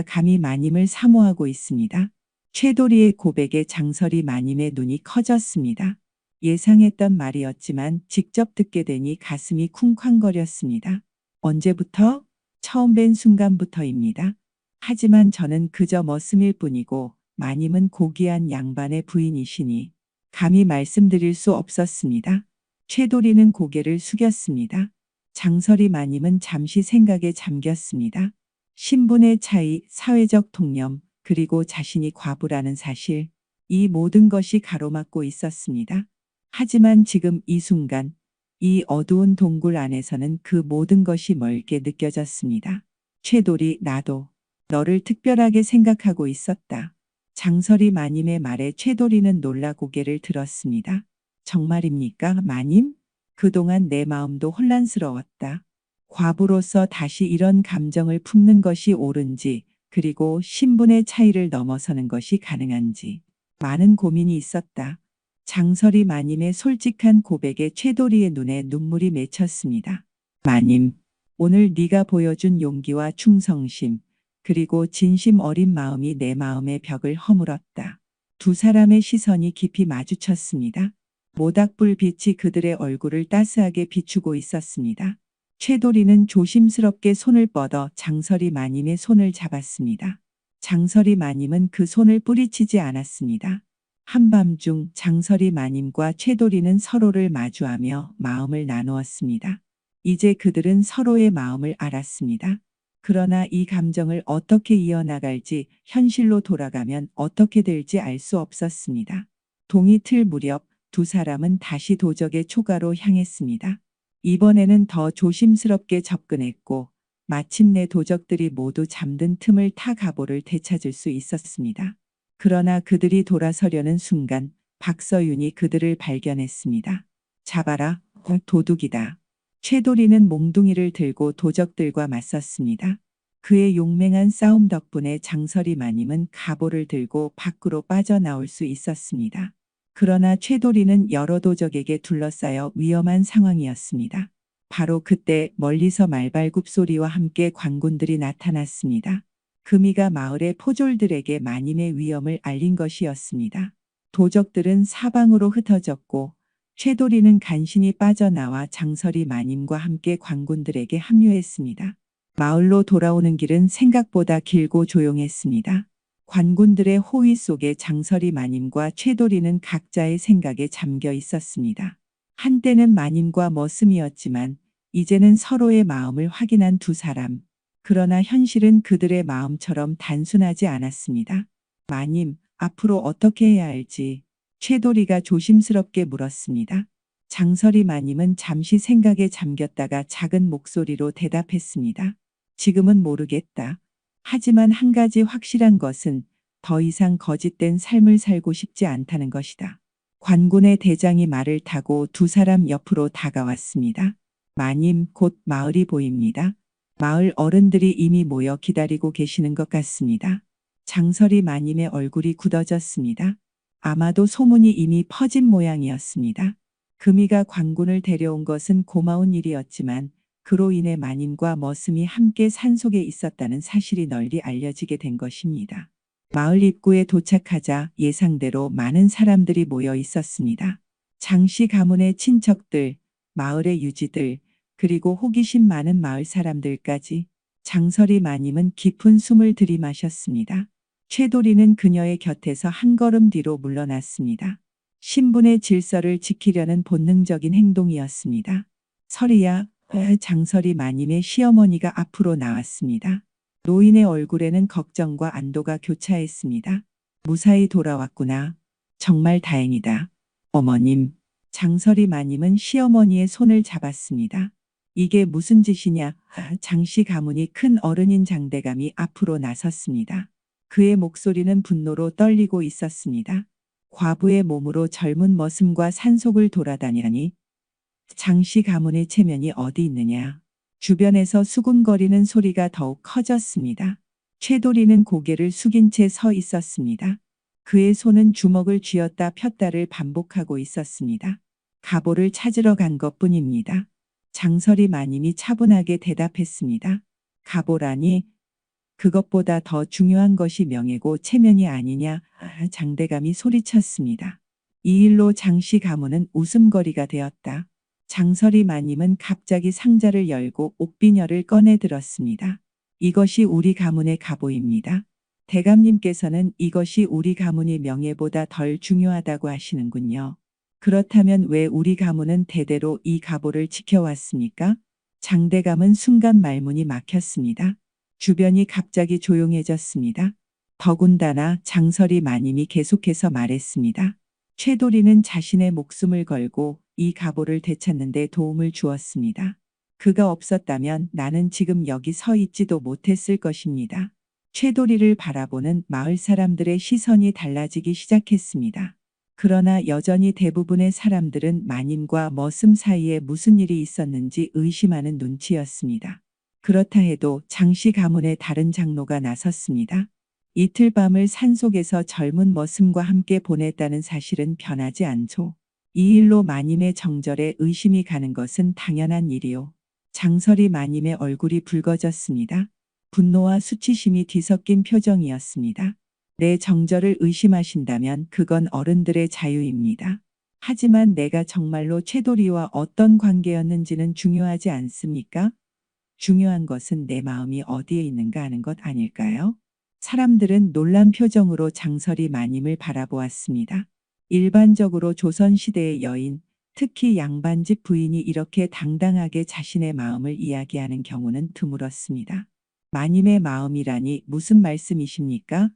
감히 마님을 사모하고 있습니다. 최도리의 고백에 장설이 마님의 눈이 커졌습니다. 예상했던 말이었지만 직접 듣게 되니 가슴이 쿵쾅거렸습니다. 언제부터? 처음 뵌 순간부터입니다. 하지만 저는 그저 머슴일 뿐이고 마님은 고귀한 양반의 부인이시니 감히 말씀드릴 수 없었습니다. 최도리는 고개를 숙였습니다. 장설이 마님은 잠시 생각에 잠겼습니다. 신분의 차이, 사회적 통념, 그리고 자신이 과부라는 사실, 이 모든 것이 가로막고 있었습니다. 하지만 지금 이 순간, 이 어두운 동굴 안에서는 그 모든 것이 멀게 느껴졌습니다. 최도리, 나도 너를 특별하게 생각하고 있었다. 장설이 마님의 말에 최도리는 놀라 고개를 들었습니다. 정말입니까, 마님? 그동안 내 마음도 혼란스러웠다. 과부로서 다시 이런 감정을 품는 것이 옳은지, 그리고 신분의 차이를 넘어서는 것이 가능한지 많은 고민이 있었다. 장설이 마님의 솔직한 고백에 최도리의 눈에 눈물이 맺혔습니다. 마님, 오늘 네가 보여준 용기와 충성심, 그리고 진심 어린 마음이 내 마음의 벽을 허물었다. 두 사람의 시선이 깊이 마주쳤습니다. 모닥불 빛이 그들의 얼굴을 따스하게 비추고 있었습니다. 최도리는 조심스럽게 손을 뻗어 장설이 마님의 손을 잡았습니다. 장설이 마님은 그 손을 뿌리치지 않았습니다. 한밤중 장설이 마님과 최도리는 서로를 마주하며 마음을 나누었습니다. 이제 그들은 서로의 마음을 알았습니다. 그러나 이 감정을 어떻게 이어나갈지, 현실로 돌아가면 어떻게 될지 알 수 없었습니다. 동이틀 무렵 두 사람은 다시 도적의 초가로 향했습니다. 이번에는 더 조심스럽게 접근했고 마침내 도적들이 모두 잠든 틈을 타 가보를 되찾을 수 있었습니다. 그러나 그들이 돌아서려는 순간 박서윤이 그들을 발견했습니다. 잡아라, 도둑이다. 최도리는 몽둥이를 들고 도적들과 맞섰습니다. 그의 용맹한 싸움 덕분에 장설이 마님은 가보를 들고 밖으로 빠져나올 수 있었습니다. 그러나 최도리는 여러 도적에게 둘러싸여 위험한 상황이었습니다. 바로 그때 멀리서 말발굽 소리와 함께 관군들이 나타났습니다. 금이가 마을의 포졸들에게 마님의 위험을 알린 것이었습니다. 도적들은 사방으로 흩어졌고 최도리는 간신히 빠져나와 장설이 마님과 함께 관군들에게 합류했습니다. 마을로 돌아오는 길은 생각보다 길고 조용했습니다. 관군들의 호위 속에 장설이 마님과 최도리는 각자의 생각에 잠겨 있었습니다. 한때는 마님과 머슴이었지만 이제는 서로의 마음을 확인한 두 사람. 그러나 현실은 그들의 마음처럼 단순하지 않았습니다. 마님, 앞으로 어떻게 해야 할지 최도리가 조심스럽게 물었습니다. 장설이 마님은 잠시 생각에 잠겼다가 작은 목소리로 대답했습니다. 지금은 모르겠다. 하지만 한 가지 확실한 것은 더 이상 거짓된 삶을 살고 싶지 않다는 것이다. 관군의 대장이 말을 타고 두 사람 옆으로 다가왔습니다. 마님, 곧 마을이 보입니다. 마을 어른들이 이미 모여 기다리고 계시는 것 같습니다. 장설이 마님의 얼굴이 굳어졌습니다. 아마도 소문이 이미 퍼진 모양이었습니다. 금이가 관군을 데려온 것은 고마운 일이었지만 그로 인해 마님과 머슴이 함께 산속에 있었다는 사실이 널리 알려지게 된 것입니다. 마을 입구에 도착하자 예상대로 많은 사람들이 모여 있었습니다. 장씨 가문의 친척들, 마을의 유지들, 그리고 호기심 많은 마을 사람들까지. 장설이 마님은 깊은 숨을 들이마셨습니다. 최도리는 그녀의 곁에서 한 걸음 뒤로 물러났습니다. 신분의 질서를 지키려는 본능적인 행동이었습니다. 설이야, 장설이 마님의 시어머니가 앞으로 나왔습니다. 노인의 얼굴에는 걱정과 안도가 교차했습니다. 무사히 돌아왔구나. 정말 다행이다. 어머님. 장설이 마님은 시어머니의 손을 잡았습니다. 이게 무슨 짓이냐? 장씨 가문이 큰 어른인 장대감이 앞으로 나섰습니다. 그의 목소리는 분노로 떨리고 있었습니다. 과부의 몸으로 젊은 머슴과 산속을 돌아다니라니. 장씨 가문의 체면이 어디 있느냐. 주변에서 수군거리는 소리가 더욱 커졌습니다. 최도리는 고개를 숙인 채 서 있었습니다. 그의 손은 주먹을 쥐었다 폈다를 반복하고 있었습니다. 가보를 찾으러 간 것뿐입니다. 장설이 마님이 차분하게 대답했습니다. 가보라니? 그것보다 더 중요한 것이 명예고 체면이 아니냐? 장대감이 소리쳤습니다. 이 일로 장씨 가문은 웃음거리가 되었다. 장설이 마님은 갑자기 상자를 열고 옥비녀를 꺼내 들었습니다. 이것이 우리 가문의 갑오입니다. 대감님께서는 이것이 우리 가문의 명예보다 덜 중요하다고 하시는군요. 그렇다면 왜 우리 가문은 대대로 이 갑오를 지켜왔습니까? 장대감은 순간 말문이 막혔습니다. 주변이 갑자기 조용해졌습니다. 더군다나 장설이 마님이 계속해서 말했습니다. 최도리는 자신의 목숨을 걸고 이 갑오를 되찾는 데 도움을 주었습니다. 그가 없었다면 나는 지금 여기 서 있지도 못했을 것입니다. 최도리를 바라보는 마을 사람들의 시선이 달라지기 시작했습니다. 그러나 여전히 대부분의 사람들은 마님과 머슴 사이에 무슨 일이 있었는지 의심하는 눈치였습니다. 그렇다 해도 장씨 가문의 다른 장로가 나섰습니다. 이틀 밤을 산속에서 젊은 머슴과 함께 보냈다는 사실은 변하지 않죠. 이 일로 마님의 정절에 의심이 가는 것은 당연한 일이요. 장설이 마님의 얼굴이 붉어졌습니다. 분노와 수치심이 뒤섞인 표정이었습니다. 내 정절을 의심하신다면 그건 어른들의 자유입니다. 하지만 내가 정말로 최도리와 어떤 관계였는지는 중요하지 않습니까? 중요한 것은 내 마음이 어디에 있는가 하는 것 아닐까요? 사람들은 놀란 표정으로 장설이 마님을 바라보았습니다. 일반적으로 조선시대의 여인, 특히 양반집 부인이 이렇게 당당하게 자신의 마음을 이야기하는 경우는 드물었습니다. 마님의 마음이라니 무슨 말씀이십니까?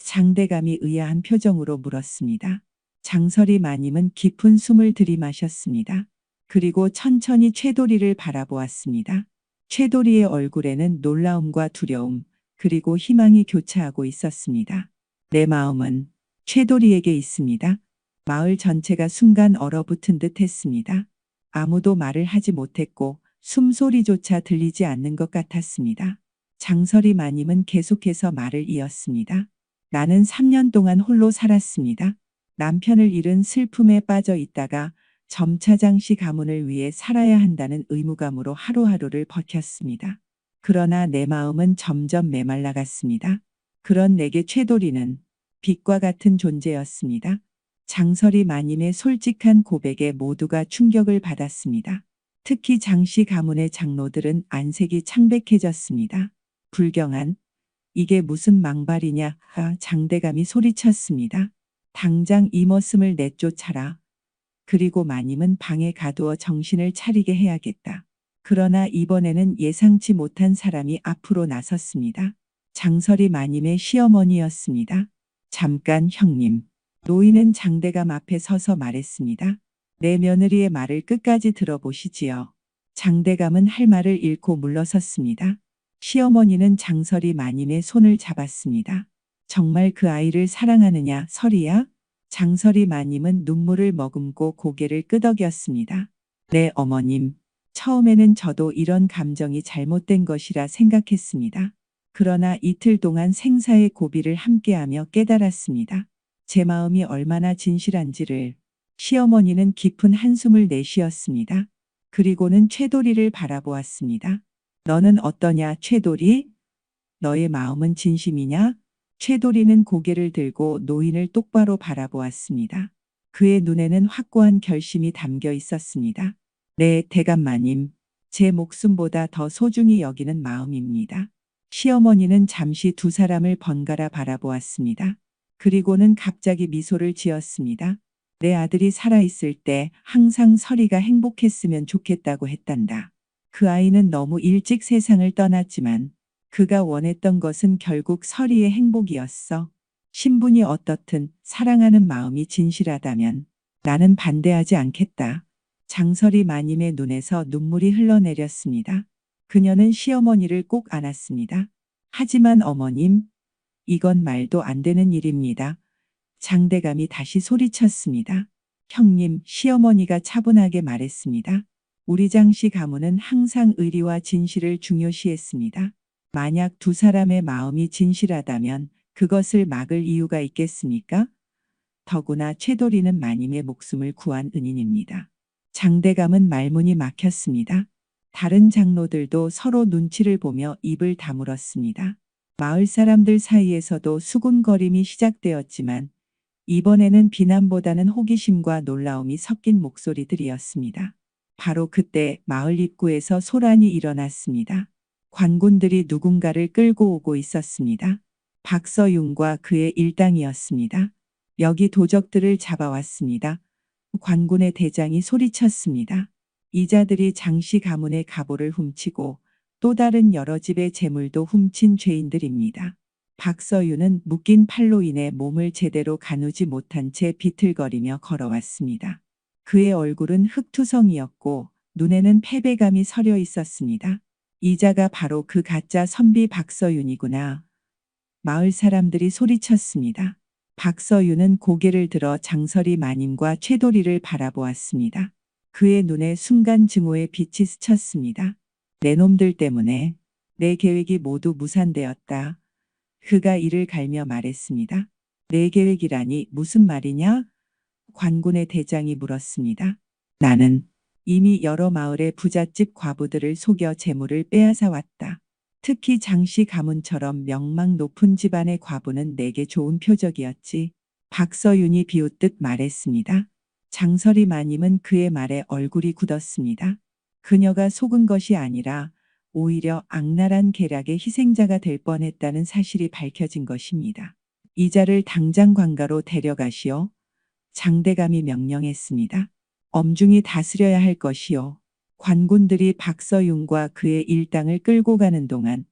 장대감이 의아한 표정으로 물었습니다. 장설이 마님은 깊은 숨을 들이마셨습니다. 그리고 천천히 최도리를 바라보았습니다. 최도리의 얼굴에는 놀라움과 두려움, 그리고 희망이 교차하고 있었습니다. 내 마음은 최도리에게 있습니다. 마을 전체가 순간 얼어붙은 듯 했습니다. 아무도 말을 하지 못했고 숨소리조차 들리지 않는 것 같았습니다. 장설이 마님은 계속해서 말을 이었습니다. 나는 3년 동안 홀로 살았습니다. 남편을 잃은 슬픔에 빠져 있다가 점차 장씨 가문을 위해 살아야 한다는 의무감으로 하루하루를 버텼습니다. 그러나 내 마음은 점점 메말라갔습니다. 그런 내게 최도리는 빛과 같은 존재였습니다. 장설이 마님의 솔직한 고백에 모두가 충격을 받았습니다. 특히 장씨 가문의 장로들은 안색이 창백해졌습니다. 불경한, 이게 무슨 망발이냐, 장대감이 소리쳤습니다. 당장 이 머슴을 내쫓아라. 그리고 마님은 방에 가두어 정신을 차리게 해야겠다. 그러나 이번에는 예상치 못한 사람이 앞으로 나섰습니다. 장설이 마님의 시어머니였습니다. 잠깐 형님. 노인은 장대감 앞에 서서 말했습니다. 내 며느리의 말을 끝까지 들어보시지요. 장대감은 할 말을 잃고 물러섰습니다. 시어머니는 장설이 마님의 손을 잡았습니다. 정말 그 아이를 사랑하느냐, 설이야? 장설이 마님은 눈물을 머금고 고개를 끄덕였습니다. 네, 어머님. 처음에는 저도 이런 감정이 잘못된 것이라 생각했습니다. 그러나 이틀 동안 생사의 고비를 함께하며 깨달았습니다. 제 마음이 얼마나 진실한지를. 시어머니는 깊은 한숨을 내쉬었습니다. 그리고는 최도리를 바라보았습니다. 너는 어떠냐, 최도리? 너의 마음은 진심이냐? 최도리는 고개를 들고 노인을 똑바로 바라보았습니다. 그의 눈에는 확고한 결심이 담겨 있었습니다. 네, 대감마님. 제 목숨보다 더 소중히 여기는 마음입니다. 시어머니는 잠시 두 사람을 번갈아 바라보았습니다. 그리고는 갑자기 미소를 지었습니다. 내 아들이 살아있을 때 항상 설이가 행복했으면 좋겠다고 했단다. 그 아이는 너무 일찍 세상을 떠났지만 그가 원했던 것은 결국 설이의 행복이었어. 신분이 어떻든 사랑하는 마음이 진실하다면 나는 반대하지 않겠다. 장설이 마님의 눈에서 눈물이 흘러내렸습니다. 그녀는 시어머니를 꼭 안았습니다. 하지만 어머님, 이건 말도 안 되는 일입니다. 장대감이 다시 소리쳤습니다. 형님, 시어머니가 차분하게 말했습니다. 우리 장씨 가문은 항상 의리와 진실을 중요시했습니다. 만약 두 사람의 마음이 진실하다면 그것을 막을 이유가 있겠습니까? 더구나 최도리는 마님의 목숨을 구한 은인입니다. 장대감은 말문이 막혔습니다. 다른 장로들도 서로 눈치를 보며 입을 다물었습니다. 마을 사람들 사이에서도 수군거림이 시작되었지만 이번에는 비난보다는 호기심과 놀라움이 섞인 목소리들이었습니다. 바로 그때 마을 입구에서 소란이 일어났습니다. 관군들이 누군가를 끌고 오고 있었습니다. 박서윤과 그의 일당이었습니다. 여기 도적들을 잡아왔습니다. 관군의 대장이 소리쳤습니다. 이자들이 장씨 가문의 갑오를 훔치고 또 다른 여러 집의 재물도 훔친 죄인들입니다. 박서윤은 묶인 팔로 인해 몸을 제대로 가누지 못한 채 비틀거리며 걸어왔습니다. 그의 얼굴은 흑투성이었고 눈에는 패배감이 서려 있었습니다. 이자가 바로 그 가짜 선비 박서윤이구나. 마을 사람들이 소리쳤습니다. 박서윤은 고개를 들어 장설이 마님과 최도리를 바라보았습니다. 그의 눈에 순간 증오의 빛이 스쳤습니다. 내 놈들 때문에 내 계획이 모두 무산되었다. 그가 이를 갈며 말했습니다. 내 계획이라니 무슨 말이냐? 관군의 대장이 물었습니다. 나는 이미 여러 마을의 부잣집 과부들을 속여 재물을 빼앗아 왔다. 특히 장씨 가문처럼 명망 높은 집안의 과부는 내게 좋은 표적이었지. 박서윤이 비웃듯 말했습니다. 장설이 마님은 그의 말에 얼굴이 굳었습니다. 그녀가 속은 것이 아니라 오히려 악랄한 계략의 희생자가 될 뻔했다는 사실이 밝혀진 것입니다. 이자를 당장 관가로 데려가시오. 장대감이 명령했습니다. 엄중히 다스려야 할 것이요. 관군들이 박서윤과 그의 일당을 끌고 가는 동안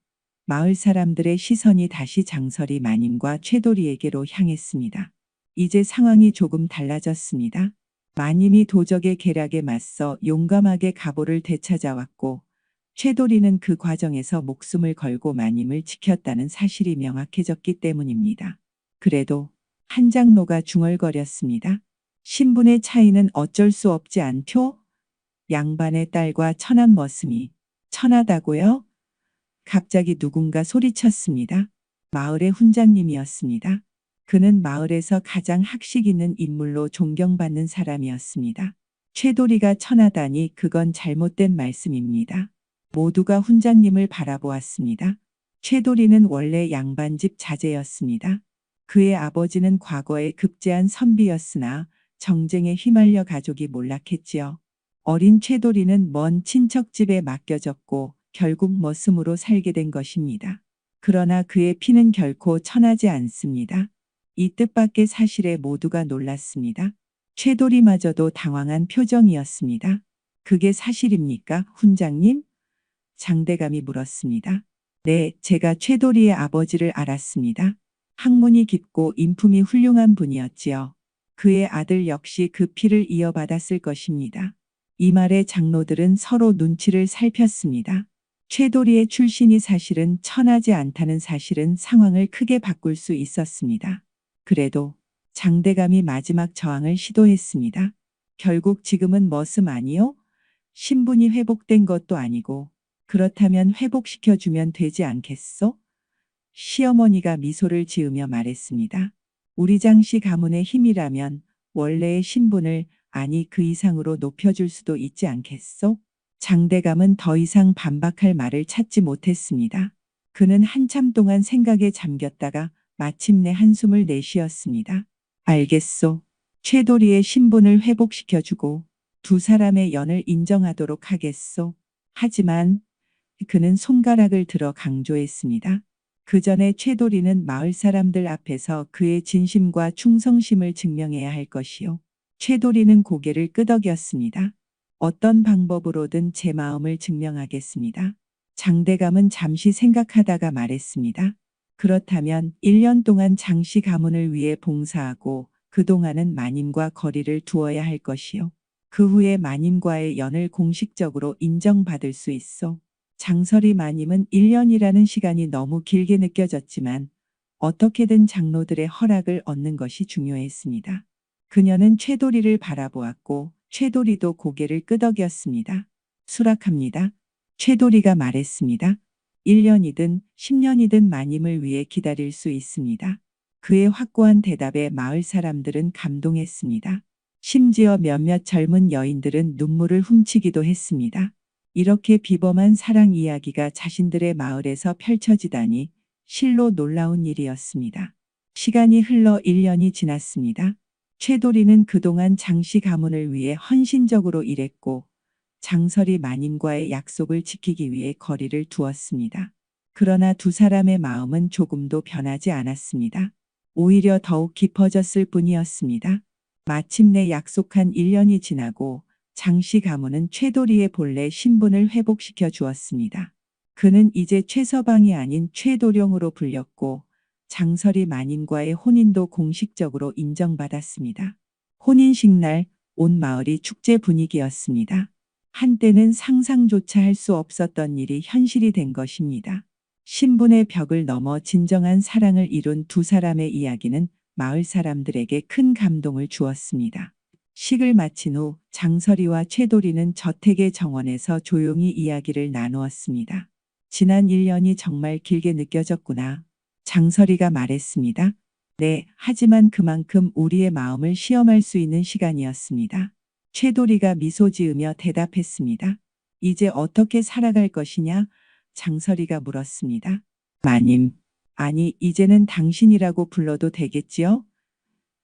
마을 사람들의 시선이 다시 장설이 마님과 최도리에게로 향했습니다. 이제 상황이 조금 달라졌습니다. 마님이 도적의 계략에 맞서 용감하게 가보를 되찾아왔고 최도리는 그 과정에서 목숨을 걸고 마님을 지켰다는 사실이 명확해졌기 때문입니다. 그래도 한 장로가 중얼거렸습니다. 신분의 차이는 어쩔 수 없지 않죠? 양반의 딸과 천한 머슴이 천하다고요? 갑자기 누군가 소리쳤습니다. 마을의 훈장님이었습니다. 그는 마을에서 가장 학식 있는 인물로 존경받는 사람이었습니다. 최도리가 천하다니 그건 잘못된 말씀입니다. 모두가 훈장님을 바라보았습니다. 최도리는 원래 양반집 자제였습니다. 그의 아버지는 과거에 급제한 선비였으나 정쟁에 휘말려 가족이 몰락했지요. 어린 최도리는 먼 친척집에 맡겨졌고 결국 머슴으로 살게 된 것입니다. 그러나 그의 피는 결코 천하지 않습니다. 이 뜻밖의 사실에 모두가 놀랐습니다. 최도리마저도 당황한 표정이었습니다. 그게 사실입니까, 훈장님? 장대감이 물었습니다. 네, 제가 최도리의 아버지를 알았습니다. 학문이 깊고 인품이 훌륭한 분이었지요. 그의 아들 역시 그 피를 이어받았을 것입니다. 이 말에 장로들은 서로 눈치를 살폈습니다. 최도리의 출신이 사실은 천하지 않다는 사실은 상황을 크게 바꿀 수 있었습니다. 그래도 장대감이 마지막 저항을 시도했습니다. 결국 지금은 머슴 아니요? 신분이 회복된 것도 아니고 그렇다면 회복시켜주면 되지 않겠소? 시어머니가 미소를 지으며 말했습니다. 우리 장씨 가문의 힘이라면 원래의 신분을 아니 그 이상으로 높여줄 수도 있지 않겠소? 장대감은 더 이상 반박할 말을 찾지 못했습니다. 그는 한참 동안 생각에 잠겼다가 마침내 한숨을 내쉬었습니다. 알겠소. 최도리의 신분을 회복시켜주고 두 사람의 연을 인정하도록 하겠소. 하지만 그는 손가락을 들어 강조했습니다. 그 전에 최도리는 마을 사람들 앞에서 그의 진심과 충성심을 증명해야 할 것이요. 최도리는 고개를 끄덕였습니다. 어떤 방법으로든 제 마음을 증명하겠습니다. 장대감은 잠시 생각하다가 말했습니다. 그렇다면 1년 동안 장씨 가문을 위해 봉사하고 그동안은 마님과 거리를 두어야 할 것이요. 그 후에 마님과의 연을 공식적으로 인정받을 수 있어. 장설이 마님은 1년이라는 시간이 너무 길게 느껴졌지만 어떻게든 장로들의 허락을 얻는 것이 중요했습니다. 그녀는 최도리를 바라보았고 최도리도 고개를 끄덕였습니다. 수락합니다. 최도리가 말했습니다. 1년이든 10년이든 마님을 위해 기다릴 수 있습니다. 그의 확고한 대답에 마을 사람들은 감동했습니다. 심지어 몇몇 젊은 여인들은 눈물을 훔치기도 했습니다. 이렇게 비범한 사랑 이야기가 자신들의 마을에서 펼쳐지다니 실로 놀라운 일이었습니다. 시간이 흘러 1년이 지났습니다. 최도리는 그동안 장씨 가문을 위해 헌신적으로 일했고 장설이 마님과의 약속을 지키기 위해 거리를 두었습니다. 그러나 두 사람의 마음은 조금도 변하지 않았습니다. 오히려 더욱 깊어졌을 뿐이었습니다. 마침내 약속한 1년이 지나고 장씨 가문은 최도리의 본래 신분을 회복시켜 주었습니다. 그는 이제 최서방이 아닌 최도령으로 불렸고 장설이 마님과의 혼인도 공식적으로 인정받았습니다. 혼인식 날 온 마을이 축제 분위기였습니다. 한때는 상상조차 할 수 없었던 일이 현실이 된 것입니다. 신분의 벽을 넘어 진정한 사랑을 이룬 두 사람의 이야기는 마을 사람들에게 큰 감동을 주었습니다. 식을 마친 후 장설이와 최도리는 저택의 정원에서 조용히 이야기를 나누었습니다. 지난 1년이 정말 길게 느껴졌구나. 장설이가 말했습니다. 네, 하지만 그만큼 우리의 마음을 시험할 수 있는 시간이었습니다. 최도리가 미소 지으며 대답했습니다. 이제 어떻게 살아갈 것이냐? 장설이가 물었습니다. 마님, 아니 이제는 당신이라고 불러도 되겠지요?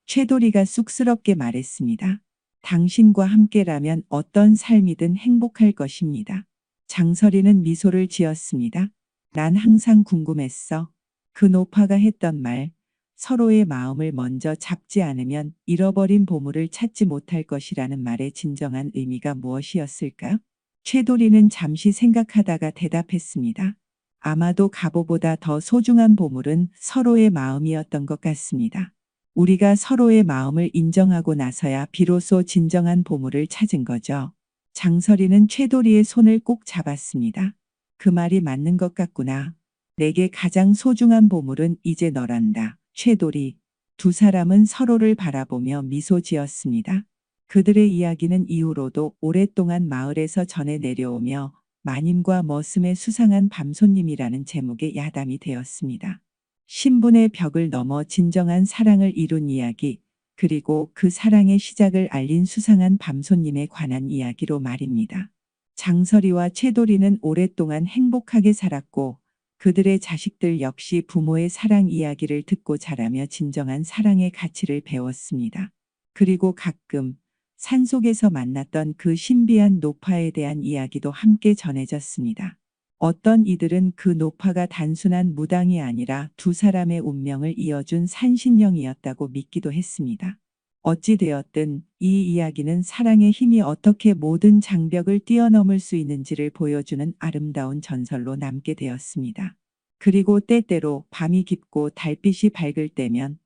최도리가 쑥스럽게 말했습니다. 당신과 함께라면 어떤 삶이든 행복할 것입니다. 장설이는 미소를 지었습니다. 난 항상 궁금했어. 그 노파가 했던 말, 서로의 마음을 먼저 잡지 않으면 잃어버린 보물을 찾지 못할 것이라는 말의 진정한 의미가 무엇이었을까? 최도리는 잠시 생각하다가 대답했습니다. 아마도 갑오보다 더 소중한 보물은 서로의 마음이었던 것 같습니다. 우리가 서로의 마음을 인정하고 나서야 비로소 진정한 보물을 찾은 거죠. 장설이는 최도리의 손을 꼭 잡았습니다. 그 말이 맞는 것 같구나. 내게 가장 소중한 보물은 이제 너란다. 최도리. 두 사람은 서로를 바라보며 미소 지었습니다. 그들의 이야기는 이후로도 오랫동안 마을에서 전해 내려오며 마님과 머슴의 수상한 밤손님이라는 제목의 야담이 되었습니다. 신분의 벽을 넘어 진정한 사랑을 이룬 이야기, 그리고 그 사랑의 시작을 알린 수상한 밤손님에 관한 이야기로 말입니다. 장설이와 최도리는 오랫동안 행복하게 살았고 그들의 자식들 역시 부모의 사랑 이야기를 듣고 자라며 진정한 사랑의 가치를 배웠습니다. 그리고 가끔 산속에서 만났던 그 신비한 노파에 대한 이야기도 함께 전해졌습니다. 어떤 이들은 그 노파가 단순한 무당이 아니라 두 사람의 운명을 이어준 산신령이었다고 믿기도 했습니다. 어찌되었든 이 이야기는 사랑의 힘이 어떻게 모든 장벽을 뛰어넘을 수 있는지를 보여주는 아름다운 전설로 남게 되었습니다. 그리고 때때로 밤이 깊고 달빛이 밝을 때면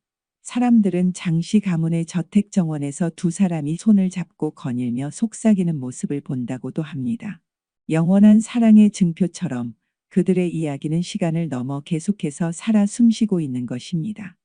사람들은 장씨 가문의 저택 정원에서 두 사람이 손을 잡고 거닐며 속삭이는 모습을 본다고도 합니다. 영원한 사랑의 증표처럼 그들의 이야기는 시간을 넘어 계속해서 살아 숨쉬고 있는 것입니다.